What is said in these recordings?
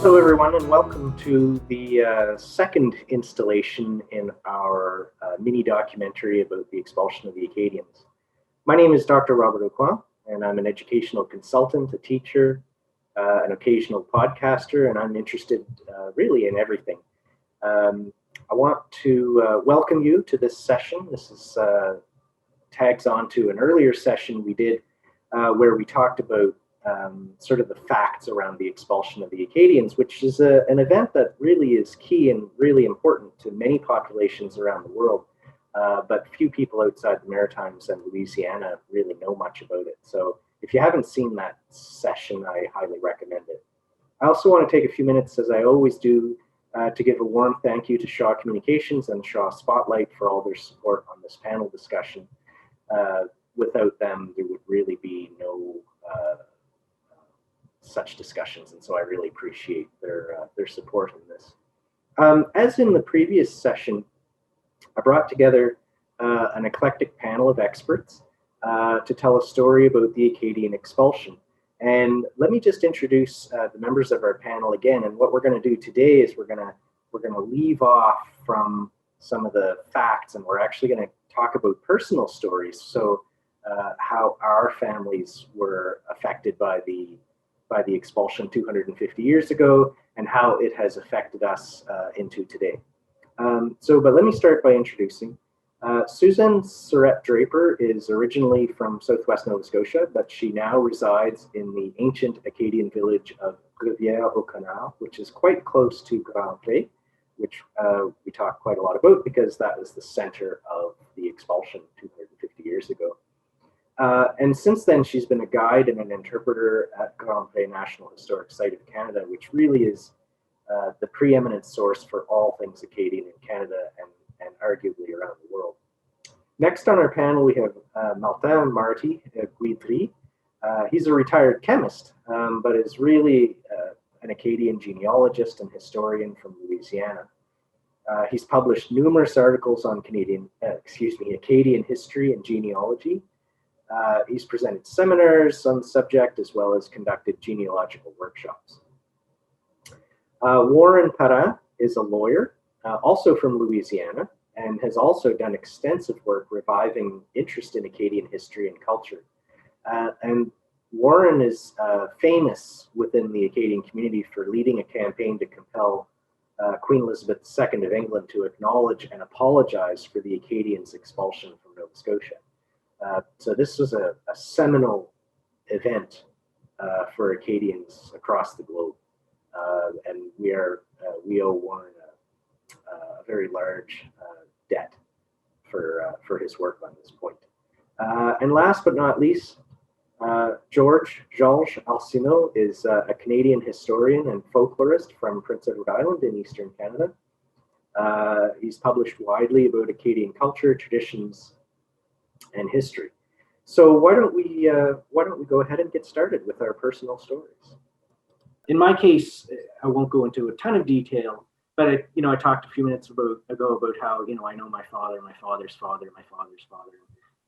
Hello, everyone, and welcome to the second installation in our mini documentary about the expulsion of the Acadians. My name is Dr. Robert Okwa, and I'm an educational consultant, a teacher, an occasional podcaster, and I'm interested really in everything. I want to welcome you to this session. This is tags on to an earlier session we did where we talked about sort of the facts around the expulsion of the Acadians, which is an event that really is key and really important to many populations around the world. But few people outside the Maritimes and Louisiana really know much about it. So if you haven't seen that session, I highly recommend it. I also want to take a few minutes, as I always do, to give a warm thank you to Shaw Communications and Shaw Spotlight for all their support on this panel discussion. Without them, there would really be no such discussions, and so I really appreciate their support in this. As in the previous session, I brought together an eclectic panel of experts to tell a story about the Acadian expulsion. And let me just introduce the members of our panel again. And what we're going to do today is we're going to leave off from some of the facts, and we're actually going to talk about personal stories. So how our families were affected by the expulsion 250 years ago, and how it has affected us into today. But let me start by introducing. Susan Surrett Draper is originally from southwest Nova Scotia, but she now resides in the ancient Acadian village of Rivière-au-Canal, which is quite close to Grand Pré, which we talk quite a lot about because that was the center of the expulsion 250 years ago. And since then, she's been a guide and an interpreter at Grand Pré National Historic Site of Canada, which really is the preeminent source for all things Acadian in Canada and arguably around the world. Next on our panel, we have Marty Guidry. He's a retired chemist, but is really an Acadian genealogist and historian from Louisiana. He's published numerous articles on Acadian history and genealogy. He's presented seminars on the subject as well as conducted genealogical workshops. Warren Perrin is a lawyer, also from Louisiana, and has also done extensive work reviving interest in Acadian history and culture. And Warren is famous within the Acadian community for leading a campaign to compel Queen Elizabeth II of England to acknowledge and apologize for the Acadians' expulsion from Nova Scotia. So this was a seminal event for Acadians across the globe, and we owe Warren a very large debt for his work on this point. And last but not least, Zhalcino is a Canadian historian and folklorist from Prince Edward Island in eastern Canada. He's published widely about Acadian culture, traditions, and history. So why don't we go ahead and get started with our personal stories? In my case, I won't go into a ton of detail, but I talked a few minutes ago about how I know my father, my father's father, my father's father,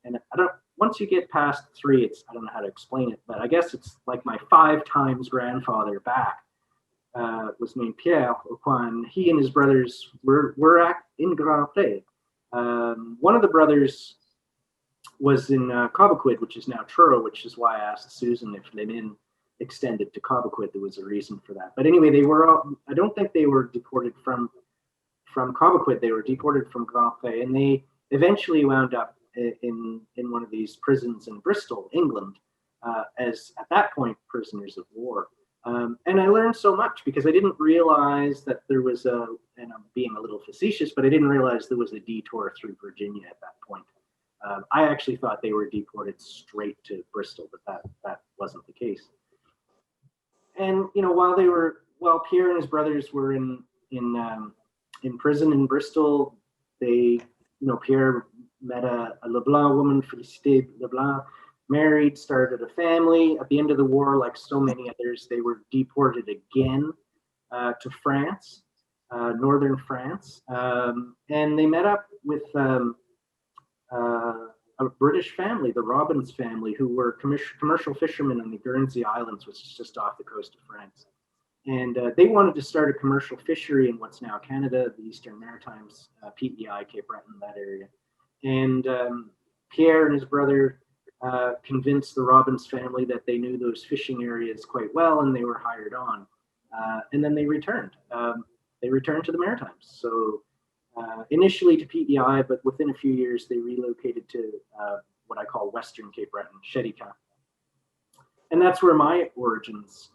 and once you get past 3, I don't know how to explain it, but I guess it's like my 5 times grandfather back was named Pierre Aucoin. He and his brothers were in Grand Pré. One of the brothers was in Cobequid, which is now Truro, which is why I asked Susan if Lenin extended to Cobequid. There was a reason for that. But anyway, I don't think they were deported from Cobequid. They were deported from Grand Pré, and they eventually wound up in one of these prisons in Bristol, England, as at that point prisoners of war. And I learned so much because I didn't realize that there was and I'm being a little facetious, but I didn't realize there was a detour through Virginia at that point. I actually thought they were deported straight to Bristol, but that wasn't the case. And while Pierre and his brothers were in prison in Bristol, Pierre met a Leblanc woman, Félicité Leblanc, married, started a family. At the end of the war, like so many others, they were deported again to France, northern France, and they met up with a British family, the Robbins family, who were commercial fishermen on the Guernsey Islands, which is just off the coast of France. And they wanted to start a commercial fishery in what's now Canada, the Eastern Maritimes, PEI, Cape Breton, that area. And Pierre and his brother convinced the Robbins family that they knew those fishing areas quite well, and they were hired on. And then they returned. They returned to the Maritimes. So initially to PEI, but within a few years, they relocated to what I call Western Cape Breton, Shedica. And that's where my origins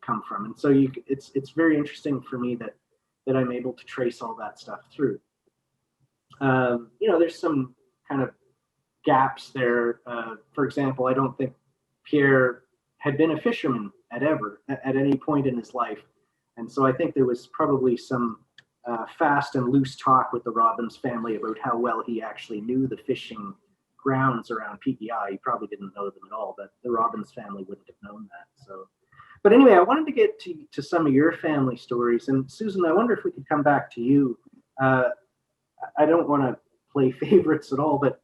come from. And so it's very interesting for me that I'm able to trace all that stuff through. There's some kind of gaps there. For example, I don't think Pierre had been a fisherman at any point in his life. And so I think there was probably some fast and loose talk with the Robbins family about how well he actually knew the fishing grounds around PEI. He probably didn't know them at all, but the Robbins family wouldn't have known that. So, but anyway, I wanted to get to some of your family stories. And Susan, I wonder if we could come back to you. I don't want to play favorites at all, but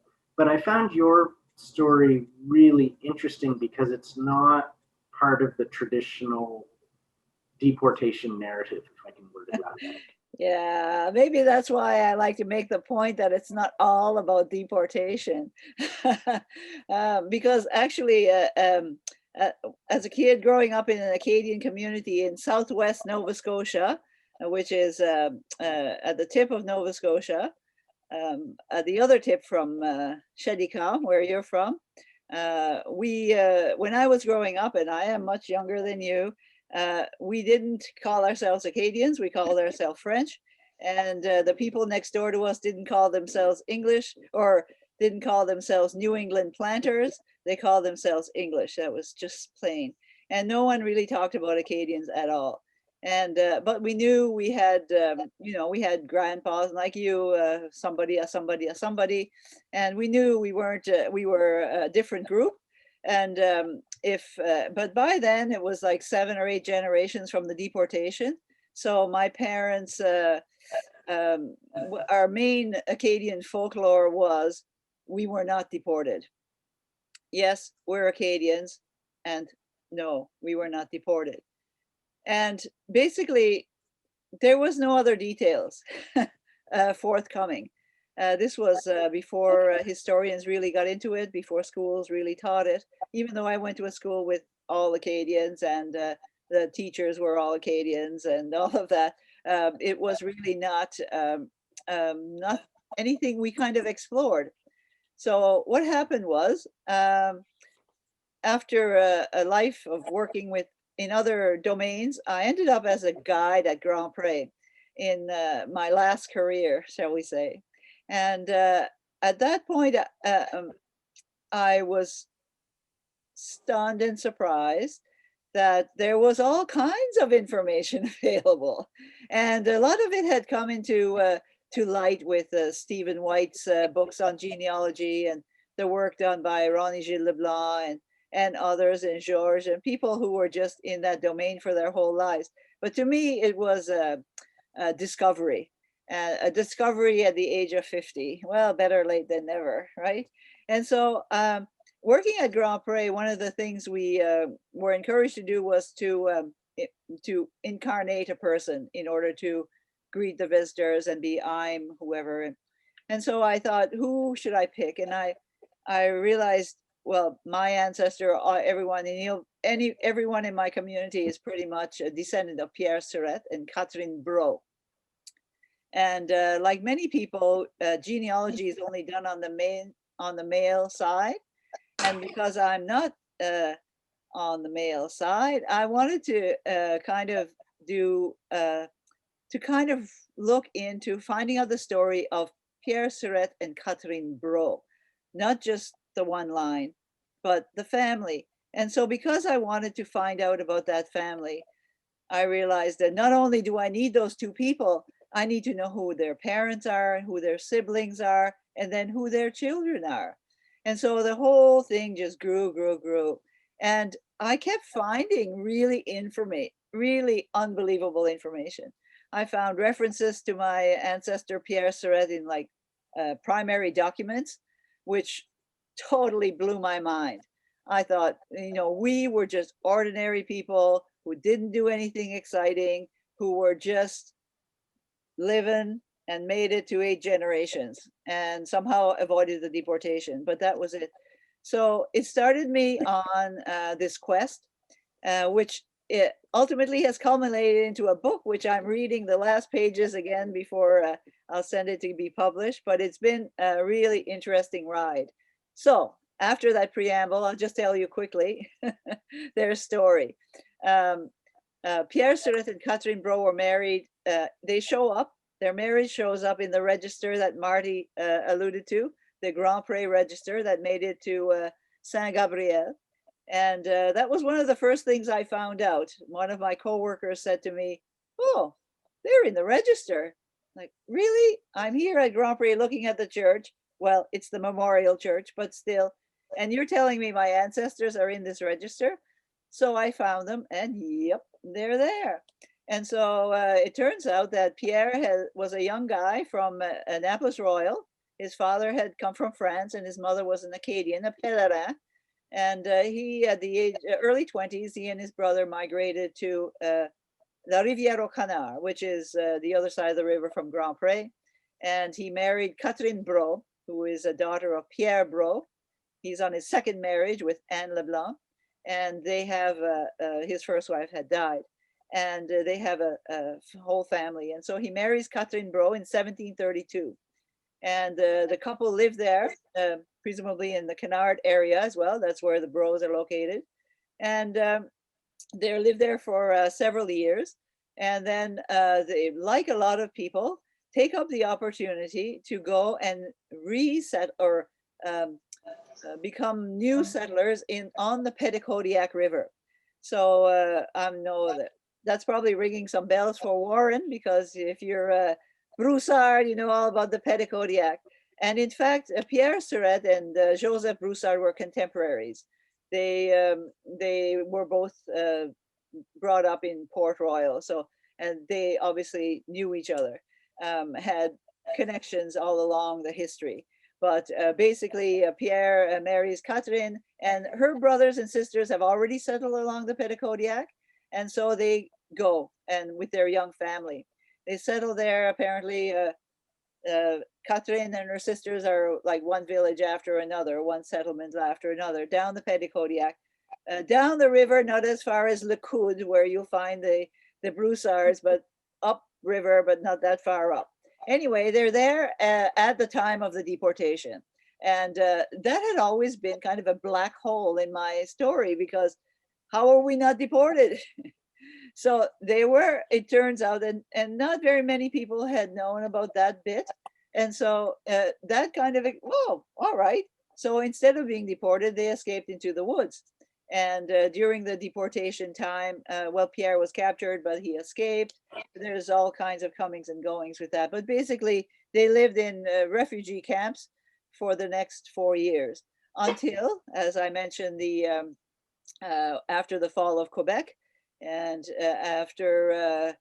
I found your story really interesting because it's not part of the traditional deportation narrative, if I can word it that way. Yeah, maybe that's why I like to make the point that it's not all about deportation. Because actually, as a kid growing up in an Acadian community in southwest Nova Scotia, which is at the tip of Nova Scotia, at the other tip from Shedica, where you're from, when I was growing up, and I am much younger than you, we didn't call ourselves Acadians, we called ourselves French. And the people next door to us didn't call themselves English or didn't call themselves New England planters. They called themselves English. That was just plain. And no one really talked about Acadians at all. And but we knew we had, we had grandpas like you, somebody, and we knew we weren't. We were a different group. And but by then it was like 7 or 8 generations from the deportation. So my parents, our main Acadian folklore was we were not deported. Yes, we're Acadians, and no, we were not deported. And basically, there was no other details forthcoming. This was before historians really got into it, before schools really taught it, even though I went to a school with all Acadians and the teachers were all Acadians and all of that. It was really not anything we kind of explored. So what happened was, after a life of working in other domains, I ended up as a guide at Grand Pre in my last career, shall we say. And at that point, I was stunned and surprised that there was all kinds of information available. And a lot of it had come into to light with Stephen White's books on genealogy and the work done by Ronnie Gilles Leblanc and others, and Georges, and people who were just in that domain for their whole lives. But to me, it was a discovery at the age of 50. Well, better late than never, right? And so working at Grand Pre, one of the things we were encouraged to do was to incarnate a person in order to greet the visitors and be I'm whoever. And so I thought, who should I pick? And I realized, well, my ancestor, everyone in my community is pretty much a descendant of Pierre Surette and Catherine Bro. And like many people, genealogy is only done on the male side. And because I'm not on the male side, I wanted to kind of look into finding out the story of Pierre Surette and Catherine Bro, not just the one line, but the family. And so because I wanted to find out about that family, I realized that not only do I need those two people, I need to know who their parents are, who their siblings are, and then who their children are. And so the whole thing just grew. And I kept finding really unbelievable information. I found references to my ancestor Pierre Surette in like primary documents, which totally blew my mind. I thought, you know, we were just ordinary people who didn't do anything exciting, who were just living and made it to 8 generations and somehow avoided the deportation, but that was it. So it started me on this quest, which it ultimately has culminated into a book, which I'm reading the last pages again before I'll send it to be published, but it's been a really interesting ride. So after that preamble, I'll just tell you quickly their story. Pierre Surratt and Catherine Bro were married. They show up, their marriage shows up in the register that Marty alluded to, the Grand Pre register that made it to Saint Gabriel. And that was one of the first things I found out. One of my coworkers said to me, "Oh, they're in the register." Like, really? I'm here at Grand Prix looking at the church. Well, it's the memorial church, but still. And you're telling me my ancestors are in this register? So I found them, and yep, they're there. And so it turns out that Pierre was a young guy from Annapolis Royal. His father had come from France, and his mother was an Acadian, a pèlerin. And he, at the early 20s, he and his brother migrated to La Rivière au Canard, which is the other side of the river from Grand Pre. And he married Catherine Bro, who is a daughter of Pierre Bro. He's on his second marriage with Anne Leblanc. And they have, his first wife had died. And they have a whole family. And so he marries Catherine Bro in 1732. And the couple lived there, presumably in the Canard area as well. That's where the Bros are located. And they lived there for several years. And then they, like a lot of people, take up the opportunity to go and reset or become new settlers on the Petitcodiac River. So I know that's probably ringing some bells for Warren, because if you're Broussard, you know all about the Petitcodiac. And in fact, Pierre Surratt and Joseph Broussard were contemporaries. They were both brought up in Port Royal, and they obviously knew each other, had connections all along the history. But basically, Pierre marries Catherine, and her brothers and sisters have already settled along the Petitcodiac, and so they go, and with their young family. They settle there, apparently. Catherine and her sisters are like one village after another, one settlement after another, down the Petitcodiac, down the river, not as far as Le Coude, where you'll find the Broussards, but up river, but not that far up. Anyway, they're there at the time of the deportation. And that had always been kind of a black hole in my story, because how are we not deported? So they were, it turns out, and not very many people had known about that bit. And so that kind of, oh, all right. So instead of being deported, they escaped into the woods. And during the deportation time, well, Pierre was captured, but he escaped. There's all kinds of comings and goings with that. But basically, they lived in refugee camps for the next 4 years until, as I mentioned, after the fall of Quebec, and after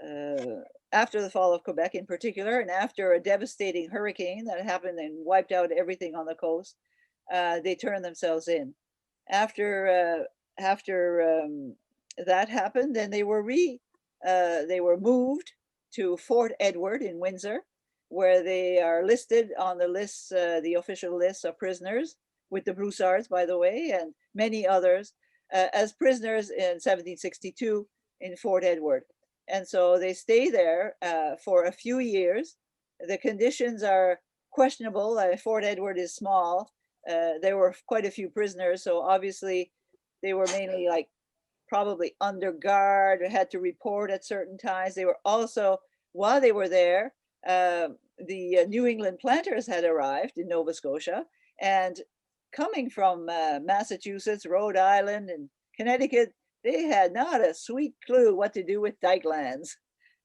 the fall of Quebec in particular, and after a devastating hurricane that happened and wiped out everything on the coast, they turned themselves in. After that happened, then they were moved to Fort Edward in Windsor, where they are listed on the lists, the official lists of prisoners, with the Broussards, by the way, and many others, as prisoners in 1762 in Fort Edward. And so they stay there for a few years. The conditions are questionable. Fort Edward is small. There were quite a few prisoners, so obviously they were mainly like probably under guard, or had to report at certain times. They were also, while they were there, the New England planters had arrived in Nova Scotia, and coming from Massachusetts, Rhode Island, and Connecticut, they had not a sweet clue what to do with dike lands.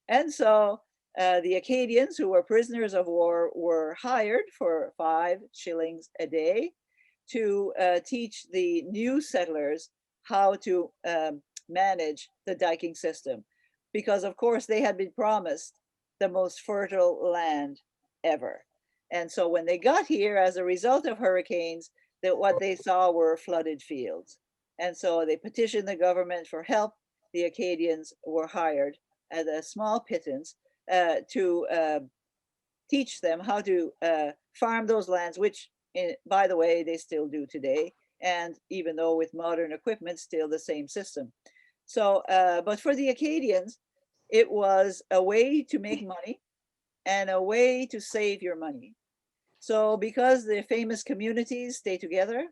And so the Acadians, who were prisoners of war, were hired for 5 shillings a day to teach the new settlers how to manage the diking system. Because of course they had been promised the most fertile land ever. And so when they got here, as a result of hurricanes, that what they saw were flooded fields. And so they petitioned the government for help. The Acadians were hired at a small pittance to teach them how to farm those lands, which, by the way, they still do today. And even though with modern equipment, still the same system. So, but for the Acadians, it was a way to make money and a way to save your money. So because the famous communities stay together,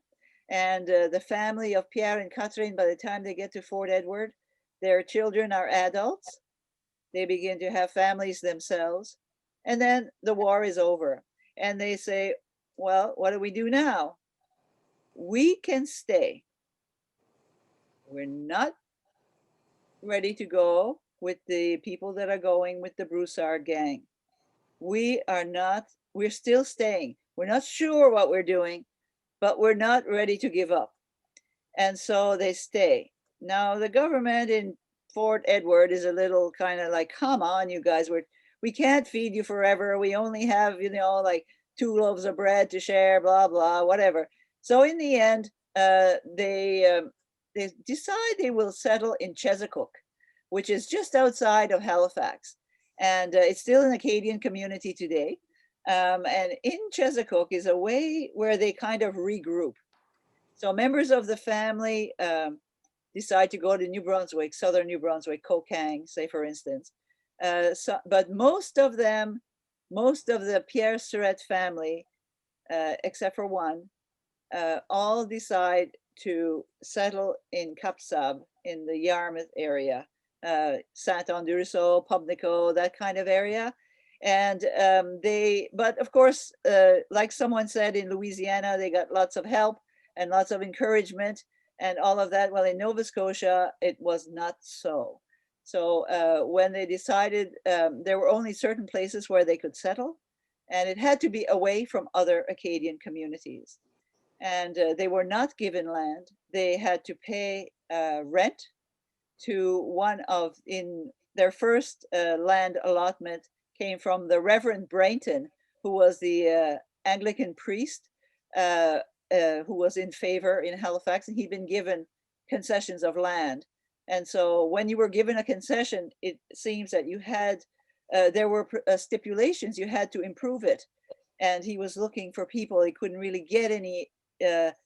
and the family of Pierre and Catherine, by the time they get to Fort Edward, their children are adults. They begin to have families themselves. And then the war is over. And they say, well, what do we do now? We can stay. We're not ready to go with the people that are going with the Broussard gang. We are not, we're still staying. We're not sure what we're doing, but we're not ready to give up. And so they stay. Now the government in Fort Edward is a little kind of like, come on, you guys, we can't feed you forever. We only have, like 2 loaves of bread to share, blah, blah, whatever. So in the end, they decide they will settle in Chesapeake, which is just outside of Halifax. And it's still an Acadian community today. And in Chesapeake is a way where they kind of regroup. So members of the family decide to go to New Brunswick, southern New Brunswick, Kokang, say for instance. But most of the Pierre Surette family, except for one, all decide to settle in Capsab in the Yarmouth area, Saint-Andrew, Pubnico, that kind of area. And but of course, like someone said, in Louisiana, they got lots of help and lots of encouragement and all of that. Well, in Nova Scotia, it was not so. So when they decided, there were only certain places where they could settle, and it had to be away from other Acadian communities. And they were not given land. They had to pay rent to one of, in their first land allotment came from the Reverend Brainton, who was the Anglican priest who was in favor in Halifax, and he'd been given concessions of land. And so when you were given a concession, it seems that you had, there were stipulations, you had to improve it. And he was looking for people, he couldn't really get any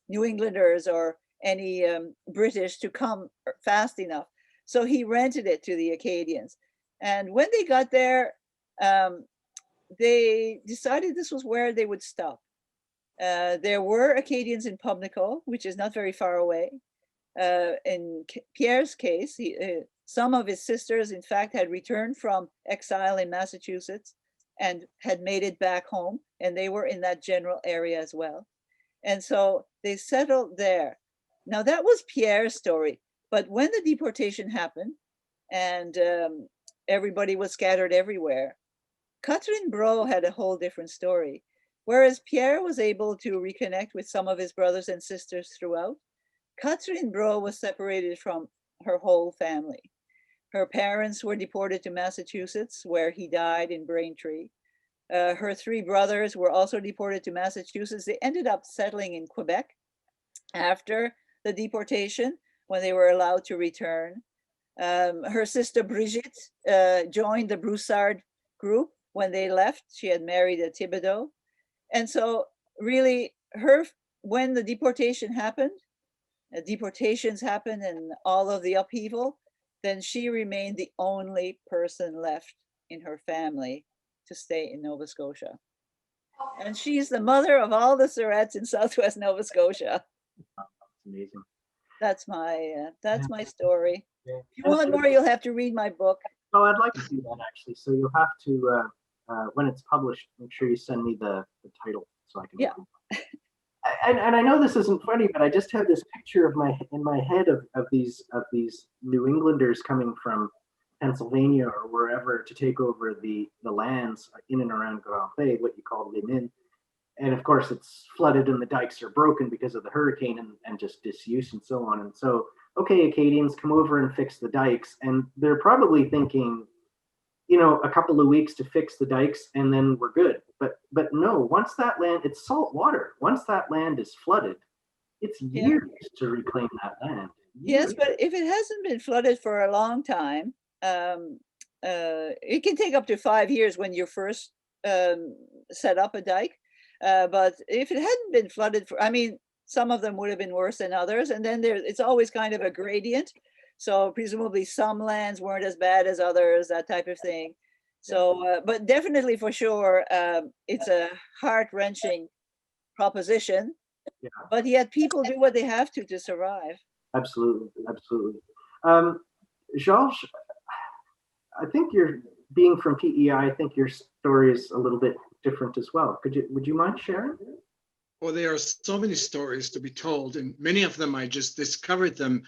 New Englanders or any British to come fast enough. So he rented it to the Acadians. And when they got there, they decided this was where they would stop. There were Acadians in Pubnico, which is not very far away. In Pierre's case, some of his sisters, in fact, had returned from exile in Massachusetts and had made it back home, and they were in that general area as well. And so they settled there. Now that was Pierre's story, but when the deportation happened and everybody was scattered everywhere, Catherine Bro had a whole different story. Whereas Pierre was able to reconnect with some of his brothers and sisters throughout, Catherine Bro was separated from her whole family. Her parents were deported to Massachusetts, where he died in Braintree. Her 3 brothers were also deported to Massachusetts. They ended up settling in Quebec after the deportation, when they were allowed to return. Her sister Brigitte joined the Broussard group when they left. She had married a Thibodeau. And so really, when the deportations happened and all of the upheaval, then she remained the only person left in her family to stay in Nova Scotia. And she's the mother of all the Surettes in Southwest Nova Scotia. That's amazing. That's my story. Yeah. If you want more, you'll have to read my book. Oh, I'd like to do that actually. So you'll have to, when it's published, make sure you send me the title so I can. Yeah. And I know this isn't funny, but I just have this picture in my head of these New Englanders coming from Pennsylvania or wherever to take over the lands in and around Grand Bay, what you call Les Mines. And of course, it's flooded and the dikes are broken because of the hurricane and just disuse and so on. And so, okay, Acadians, come over and fix the dikes. And they're probably thinking, a couple of weeks to fix the dikes and then we're good. But no, once that land, it's salt water. Once that land is flooded, It's Yeah. years to reclaim that land. Yes, Years. but if it hasn't been flooded for a long time, it can take up to 5 years when you first set up a dike. But if it hadn't been flooded for, I mean, some of them would have been worse than others. And then it's always kind of a gradient. So presumably some lands weren't as bad as others, that type of thing. So, but definitely for sure, it's a heart-wrenching proposition. Yeah. But yet people do what they have to survive. Absolutely, absolutely. Georges, I think you're being from PEI. I think your story is a little bit different as well. Would you mind sharing? Well, there are so many stories to be told, and many of them I just discovered them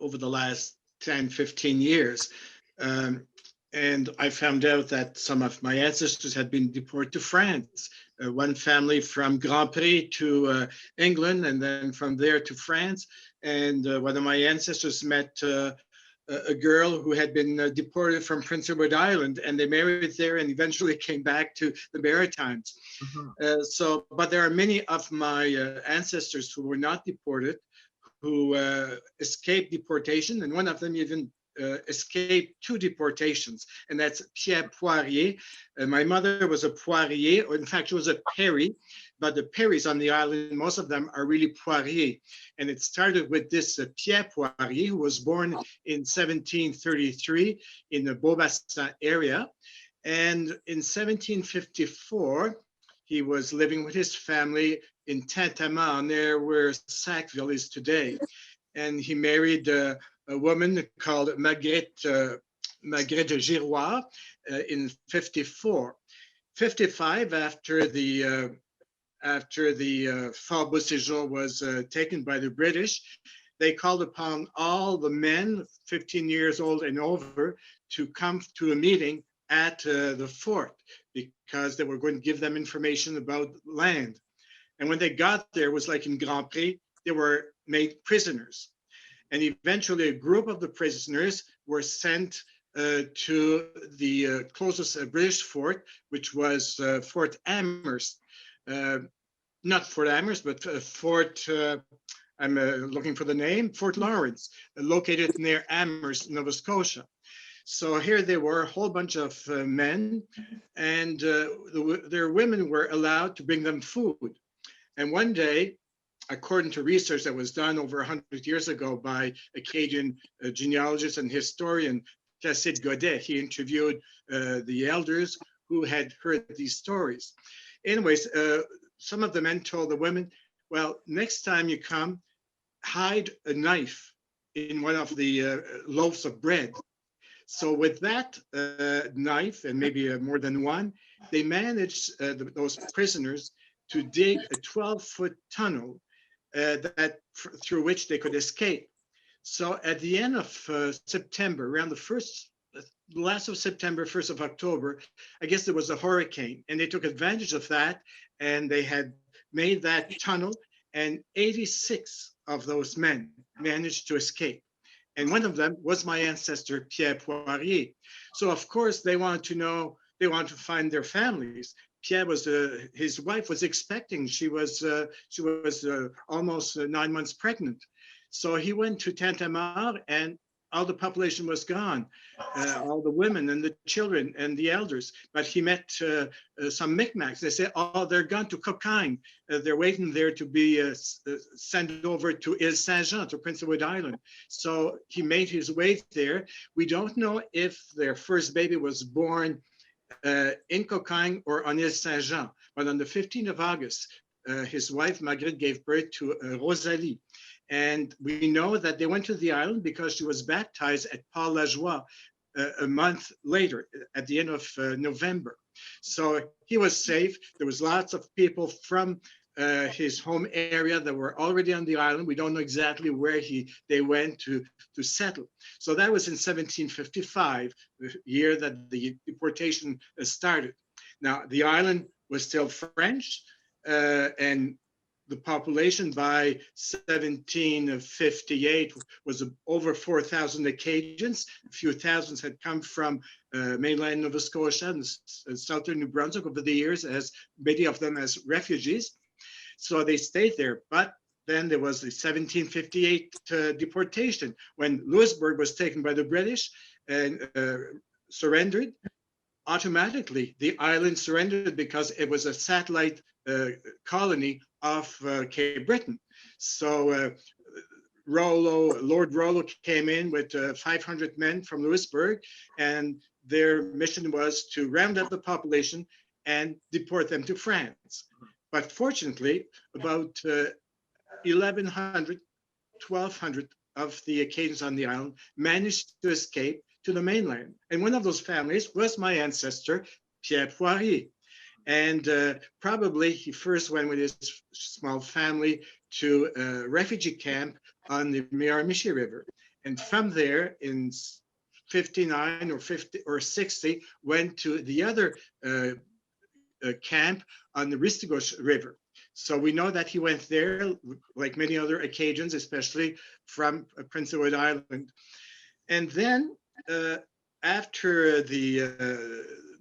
over the last 10, 15 years. And I found out that some of my ancestors had been deported to France. One family from Grand Prix to England, and then from there to France. And one of my ancestors met a girl who had been deported from Prince Edward Island, and they married there and eventually came back to the Maritimes. Mm-hmm. But there are many of my ancestors who were not deported, who escaped deportation, and one of them even escaped 2 deportations, and that's Pierre Poirier. My mother was a Poirier, or in fact, she was a Perry, but the Perrys on the island, most of them are really Poirier. And it started with this Pierre Poirier, who was born in 1733 in the Beaubassin area. And in 1754, he was living with his family in Tintamarre, near where Sackville is today. And he married a woman called Marguerite de Giroir in 54. 55, after the Fort Beauséjour was taken by the British, they called upon all the men 15 years old and over to come to a meeting at the fort, because they were going to give them information about land. And when they got there, it was like in Grand Prix, they were made prisoners. And eventually a group of the prisoners were sent to the closest British fort, which was Fort Amherst. Not Fort Amherst, but Fort, I'm looking for the name, Fort Lawrence, located near Amherst, Nova Scotia. So here they were, a whole bunch of men, and their women were allowed to bring them food. And one day, according to research that was done over 100 years ago by Acadian genealogist and historian Placide Godet, he interviewed the elders who had heard these stories. Anyways, some of the men told the women, well, next time you come, hide a knife in one of the loaves of bread. So with that knife, and maybe more than one, they managed, those prisoners, to dig a 12-foot tunnel through which they could escape. So at the end of September, around the last of September, 1st of October, I guess there was a hurricane, and they took advantage of that, and they had made that tunnel, and 86 of those men managed to escape. And one of them was my ancestor, Pierre Poirier. So of course they wanted to find their families. Pierre was, his wife was expecting. She was almost 9 months pregnant. So he went to Tintamarre, and all the population was gone, all the women and the children and the elders. But he met some Micmacs. They said, oh, they're gone to Cocagne. They're waiting there to be sent over to Ile Saint-Jean, to Prince Edward Island. So he made his way there. We don't know if their first baby was born in Cocagne or on Ile Saint-Jean. But on the 15th of August, his wife, Marguerite, gave birth to Rosalie. And we know that they went to the island because she was baptized at Port-la-Joie a month later, at the end of November. So he was safe. There was lots of people from his home area that were already on the island. We don't know exactly where they went to settle. So that was in 1755, the year that the deportation started. Now, the island was still French, and the population by 1758 was over 4,000 Acadians. A few thousands had come from mainland Nova Scotia and southern New Brunswick over the years, as many of them as refugees. So they stayed there. But then there was the 1758 deportation, when Louisbourg was taken by the British and surrendered. Automatically, the island surrendered because it was a satellite colony of Cape Breton. So Lord Rollo came in with 500 men from Louisbourg, and their mission was to round up the population and deport them to France. But fortunately, about 1,100, 1,200 of the Acadians on the island managed to escape to the mainland. And one of those families was my ancestor, Pierre Poirier. And probably he first went with his small family to a refugee camp on the Miramichi River. And from there, in 59 or 50 or 60, went to the other camp on the Ristigouche River. So we know that he went there, like many other Acadians, especially from Prince Edward Island. And then after the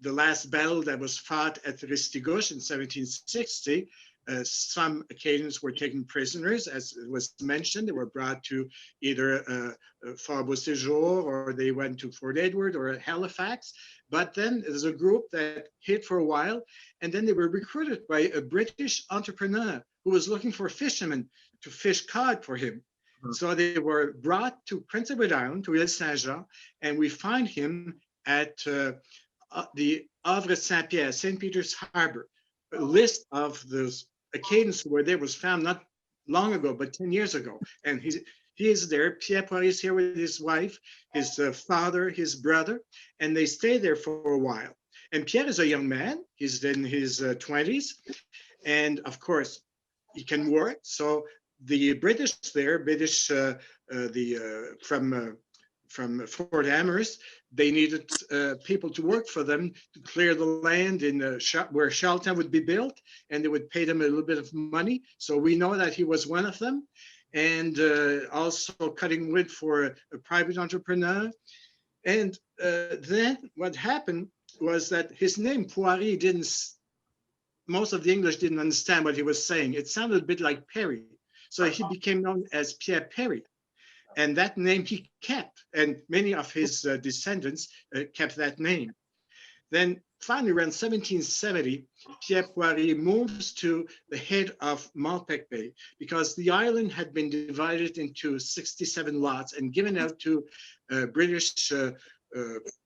last battle that was fought at Ristigouche in 1760, some Acadians were taken prisoners, as was mentioned. They were brought to either Fort Beauséjour, or they went to Fort Edward or Halifax. But then there's a group that hid for a while, and then they were recruited by a British entrepreneur who was looking for fishermen to fish cod for him. So they were brought to Prince Edward Island, to Ile Saint-Jean, and we find him at the Havre Saint-Pierre, St. Peter's Harbor. A list of those Acadians who were there was found not long ago, but 10 years ago. And he is there. Pierre Poirier is here with his wife, his father, his brother, and they stay there for a while. And Pierre is a young man. He's in his 20s. And of course, he can work. So the British there, from Fort Amherst, they needed people to work for them to clear the land in where Charlottetown would be built, and they would pay them a little bit of money. So we know that he was one of them, and also cutting wood for a private entrepreneur. And then what happened was that his name, Poirier, most of the English didn't understand what he was saying. It sounded a bit like Perry. So he became known as Pierre Perry. And that name he kept, and many of his descendants kept that name. Then finally, around 1770, Pierre Poirier moves to the head of Malpeque Bay, because the island had been divided into 67 lots and given out to British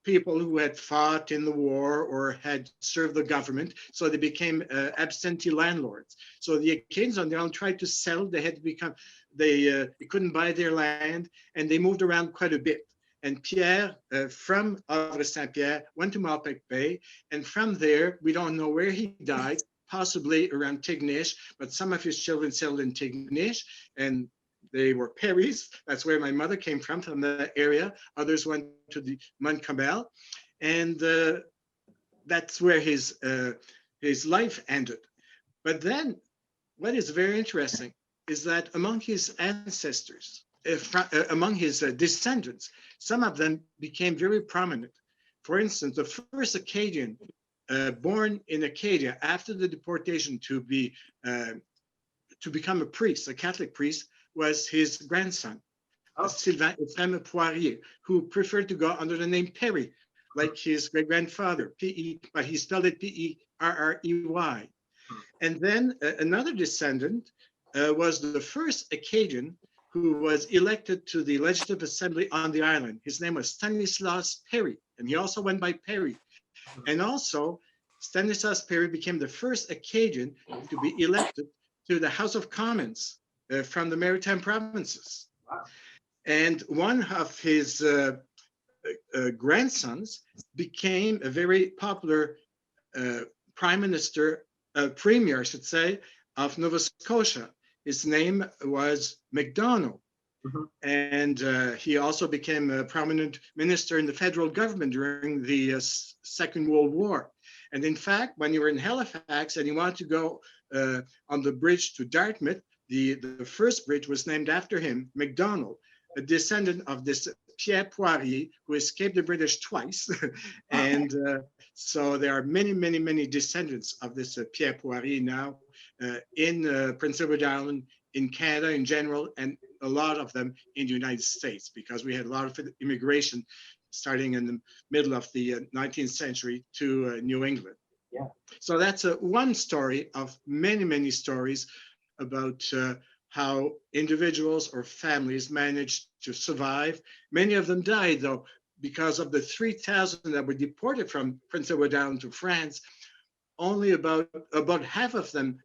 people who had fought in the war or had served the government. So they became absentee landlords. So the Acadians on the island tried to sell. They had to become, they couldn't buy their land, and they moved around quite a bit. And Pierre, from Havre Saint-Pierre, went to Malpeque Bay, and from there, we don't know where he died, possibly around Tignish, but some of his children settled in Tignish, and they were Perrys. That's where my mother came from that area. Others went to the Montcalm, and that's where his life ended. But then, what is very interesting is that among his ancestors, among his descendants, some of them became very prominent. For instance, the first Acadian born in Acadia after the deportation to become a priest, a Catholic priest, was his grandson, Sylvain Ephraim Poirier, who preferred to go under the name Perry, like his great-grandfather, but he spelled it P-E-R-R-E-Y. And then another descendant was the first Acadian who was elected to the Legislative Assembly on the island. His name was Stanislas Perry, and he also went by Perry. And also, Stanislas Perry became the first Acadian to be elected to the House of Commons from the Maritime Provinces. Wow. And one of his grandsons became a very popular premier, I should say, of Nova Scotia. His name was MacDonald. Mm-hmm. And he also became a prominent minister in the federal government during the Second World War. And in fact, when you were in Halifax and you wanted to go on the bridge to Dartmouth, the first bridge was named after him, MacDonald, a descendant of this Pierre Poirier, who escaped the British twice. And so there are many, many, many descendants of this Pierre Poirier now in Prince Edward Island, in Canada in general, and a lot of them in the United States, because we had a lot of immigration starting in the middle of the 19th century to New England. Yeah. So that's one story of many, many stories about how individuals or families managed to survive. Many of them died, though, because of the 3,000 that were deported from Prince Edward Island to France. Only about half of them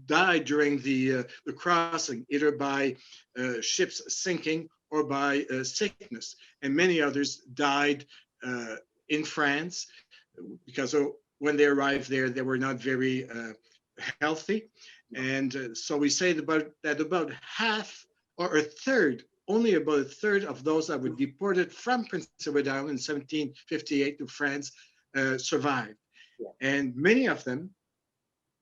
died during the crossing, either by ships sinking or by sickness. And many others died in France because when they arrived there, they were not very healthy. And so we say that about half or a third, only about a third of those that were deported from Prince Edward Island in 1758 to France survived. Yeah. And many of them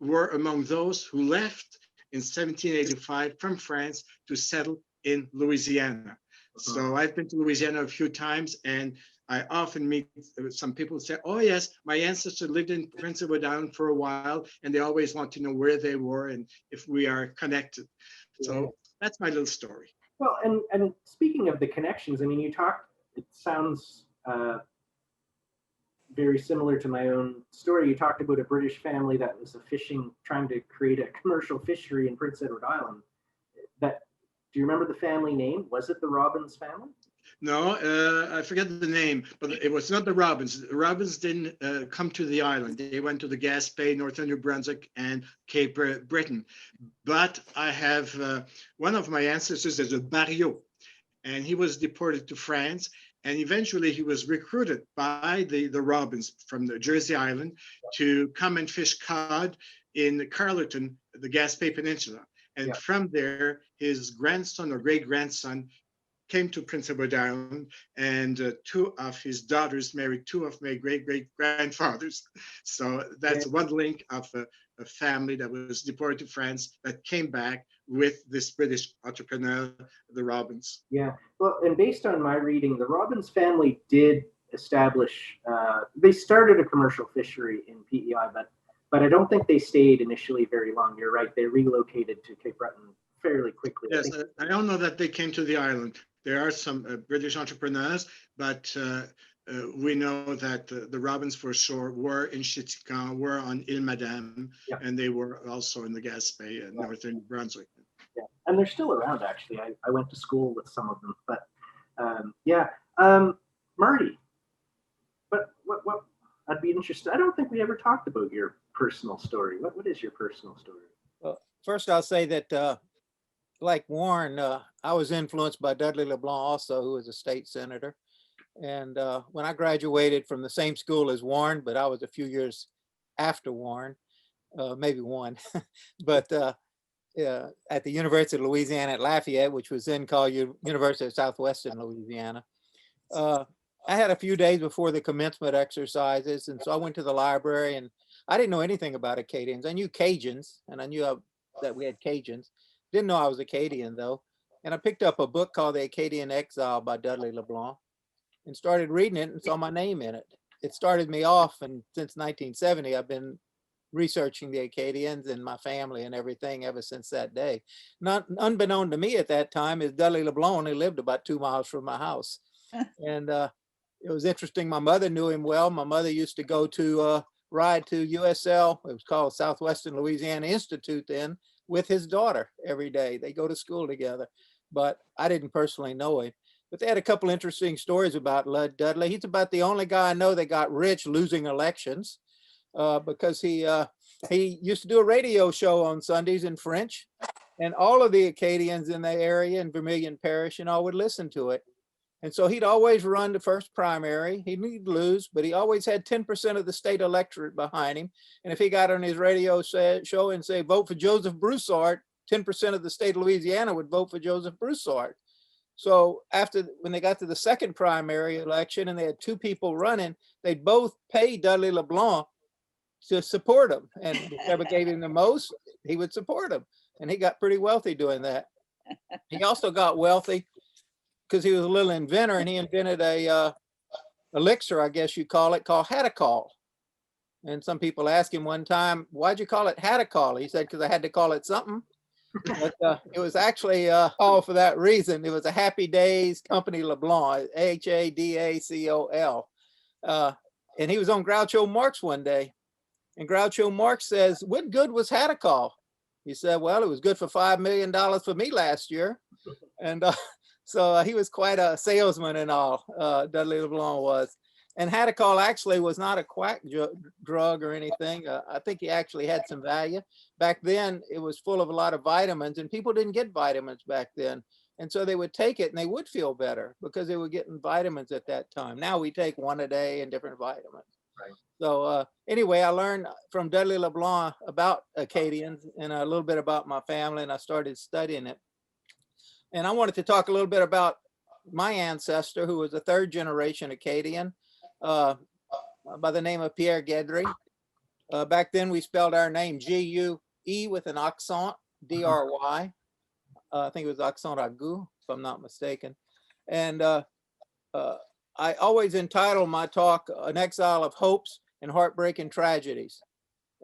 were among those who left in 1785 from France to settle in Louisiana. So I've been to Louisiana a few times, and I often meet some people who say, oh yes, my ancestors lived in Prince Edward Island for a while, and they always want to know where they were and if we are connected. Yeah. So that's my little story. Well, and speaking of the connections, I mean, you talked, it sounds very similar to my own story. You talked about a British family that was trying to create a commercial fishery in Prince Edward Island. Do you remember the family name? Was it the Robbins family? No, I forget the name, but it was not the Robins. The Robins didn't come to the island. They went to the Gaspé, Northern New Brunswick, and Cape Breton. But I have one of my ancestors is a Barriot, and he was deported to France. And eventually he was recruited by the Robins from the Jersey Island to come and fish cod in Carleton, the Gaspé Peninsula. And from there, his grandson or great-grandson came to Prince Edward Island, and two of his daughters married two of my great-great-grandfathers. So that's one link of a family that was deported to France that came back with this British entrepreneur, the Robins. Yeah, well, and based on my reading, the Robbins family did establish, they started a commercial fishery in PEI, but I don't think they stayed initially very long. You're right, they relocated to Cape Breton fairly quickly. Yes, I don't know that they came to the island. There are some British entrepreneurs, but we know that the Robins for sure were in Chittagong, were on Ile Madame, and they were also in the Gaspé and Northern New Brunswick. Yeah, and they're still around, actually. I went to school with some of them, but Marty, but what I'd be interested, I don't think we ever talked about your personal story. What is your personal story? Well, first I'll say that like Warren, I was influenced by Dudley LeBlanc also, who was a state senator. And when I graduated from the same school as Warren, but I was a few years after Warren, maybe one, but at the University of Louisiana at Lafayette, which was then called University of Southwestern Louisiana. I had a few days before the commencement exercises, and so I went to the library, and I didn't know anything about Acadians. I knew Cajuns, and I knew that we had Cajuns. Didn't know I was Acadian, though. And I picked up a book called The Acadian Exile by Dudley LeBlanc and started reading it and saw my name in it. It started me off, and since 1970, I've been researching the Acadians and my family and everything ever since that day. Not unbeknown to me at that time is Dudley LeBlanc only lived about 2 miles from my house. And it was interesting. My mother knew him well. My mother used to go to ride to USL. It was called Southwestern Louisiana Institute then, with his daughter every day. They go to school together, but I didn't personally know him. But they had a couple interesting stories about Dudley. He's about the only guy I know that got rich losing elections because he used to do a radio show on Sundays in French, and all of the Acadians in the area in Vermilion Parish and all would listen to it. And so he'd always run the first primary. He'd lose, but he always had 10% of the state electorate behind him. And if he got on his radio show and say, vote for Joseph Broussard, 10% of the state of Louisiana would vote for Joseph Broussard. So when they got to the second primary election and they had two people running, they'd both pay Dudley LeBlanc to support him. And whoever gave him the most, he would support him. And he got pretty wealthy doing that. He also got wealthy because he was a little inventor, and he invented a elixir, I guess you call it, called Hadacol. And some people asked him one time, why'd you call it Hadacol? He said, because I had to call it something. But it was actually all for that reason. It was a Happy Days Company LeBlanc, Hadacol. And he was on Groucho Marx one day. And Groucho Marx says, what good was Hadacol? He said, well, it was good for $5 million for me last year. And so he was quite a salesman and all, Dudley LeBlanc was. And Hadacol actually was not a quack drug or anything. I think he actually had some value. Back then, it was full of a lot of vitamins, and people didn't get vitamins back then. And so they would take it and they would feel better because they were getting vitamins at that time. Now we take one a day and different vitamins. Right. So anyway, I learned from Dudley LeBlanc about Acadians and a little bit about my family, and I started studying it. And I wanted to talk a little bit about my ancestor, who was a third generation Acadian by the name of Pierre Guidry. Back then we spelled our name G-U-E with an accent, D-R-Y. I think it was accent aigu, if I'm not mistaken. And I always entitle my talk, An Exile of Hopes and Heartbreaking Tragedies.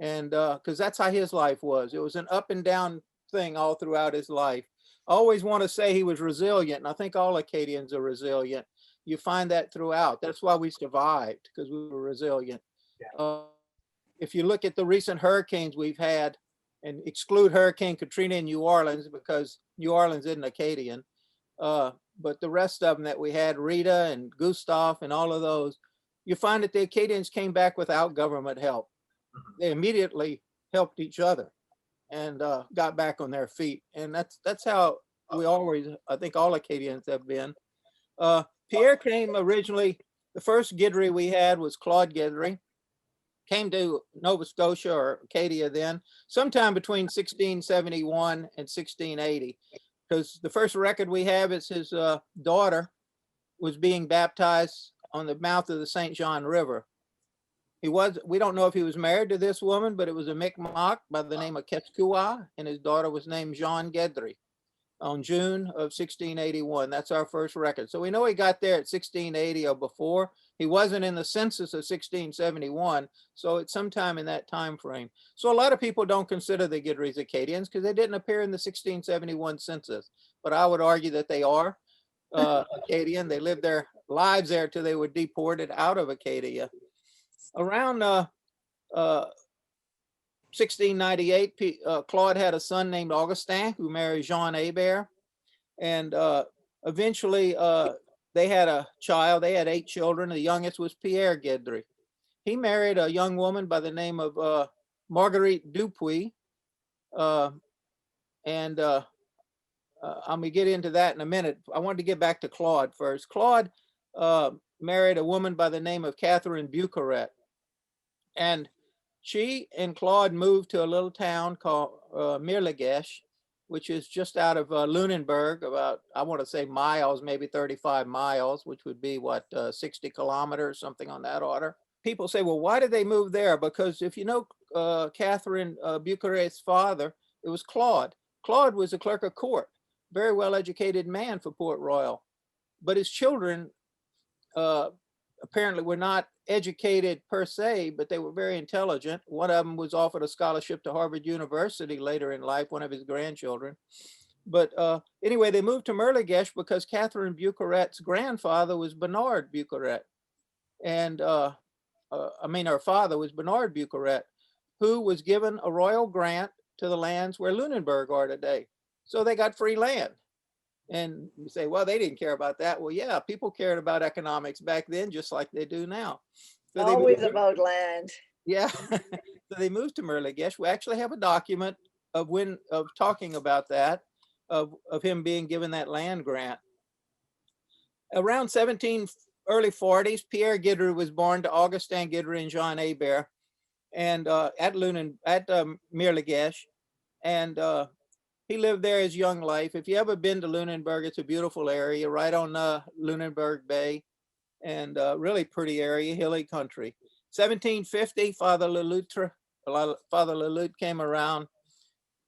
And because that's how his life was. It was an up and down thing all throughout his life. I always want to say he was resilient, and I think all Acadians are resilient. You find that throughout. That's why we survived, because we were resilient. Yeah. If you look at the recent hurricanes we've had, and exclude Hurricane Katrina in New Orleans, because New Orleans isn't Acadian, but the rest of them that we had, Rita and Gustav and all of those, you find that the Acadians came back without government help. They immediately helped each other and got back on their feet. And that's how we always, I think all Acadians have been. Pierre came originally, the first Guidry we had was Claude Guidry. Came to Nova Scotia, or Acadia then, sometime between 1671 and 1680. Because the first record we have is his daughter was being baptized on the mouth of the St. John River. We don't know if he was married to this woman, but it was a Mi'kmaq by the name of Quetzcua, and his daughter was named Jean Guidry on June of 1681. That's our first record. So we know he got there at 1680 or before. He wasn't in the census of 1671, so it's sometime in that time frame. So a lot of people don't consider the Guidrys Acadians because they didn't appear in the 1671 census, but I would argue that they are Acadian. They lived their lives there till they were deported out of Acadia. Around 1698, Claude had a son named Augustin who married Jean Hebert, and eventually they had a child. They had 8 children. The youngest was Pierre Guidry. He married a young woman by the name of Marguerite Dupuy, and I'm gonna get into that in a minute. I wanted to get back to Claude first. Claude married a woman by the name of Catherine Bucaret, and she and Claude moved to a little town called Mirlegesh, which is just out of Lunenburg, about, I want to say miles, maybe 35 miles, which would be what, 60 kilometers, something on that order. People say, well, why did they move there? Because if you know Catherine Bucaret's father, it was Claude. Claude was a clerk of court, very well-educated man for Port Royal, but his children apparently were not educated per se, but they were very intelligent. One of them was offered a scholarship to Harvard University later in life, one of his grandchildren. But anyway, they moved to Mirlegesh because Catherine Bucaret's grandfather was Bernard Bucaret. And her father was Bernard Bucaret, who was given a royal grant to the lands where Lunenburg are today. So they got free land. And you say, well, they didn't care about that. Well, yeah, people cared about economics back then, just like they do now. So always about land. Yeah. So they moved to Mirlegesh. We actually have a document of talking about that, of him being given that land grant. Around early 40s, Pierre Guidry was born to Augustin Guidry and Jean Hebert, and at Mirlegesh, and he lived there his young life. If you ever been to Lunenburg, it's a beautiful area right on Lunenburg Bay, and really pretty area, hilly country. 1750, Father Leloutre came around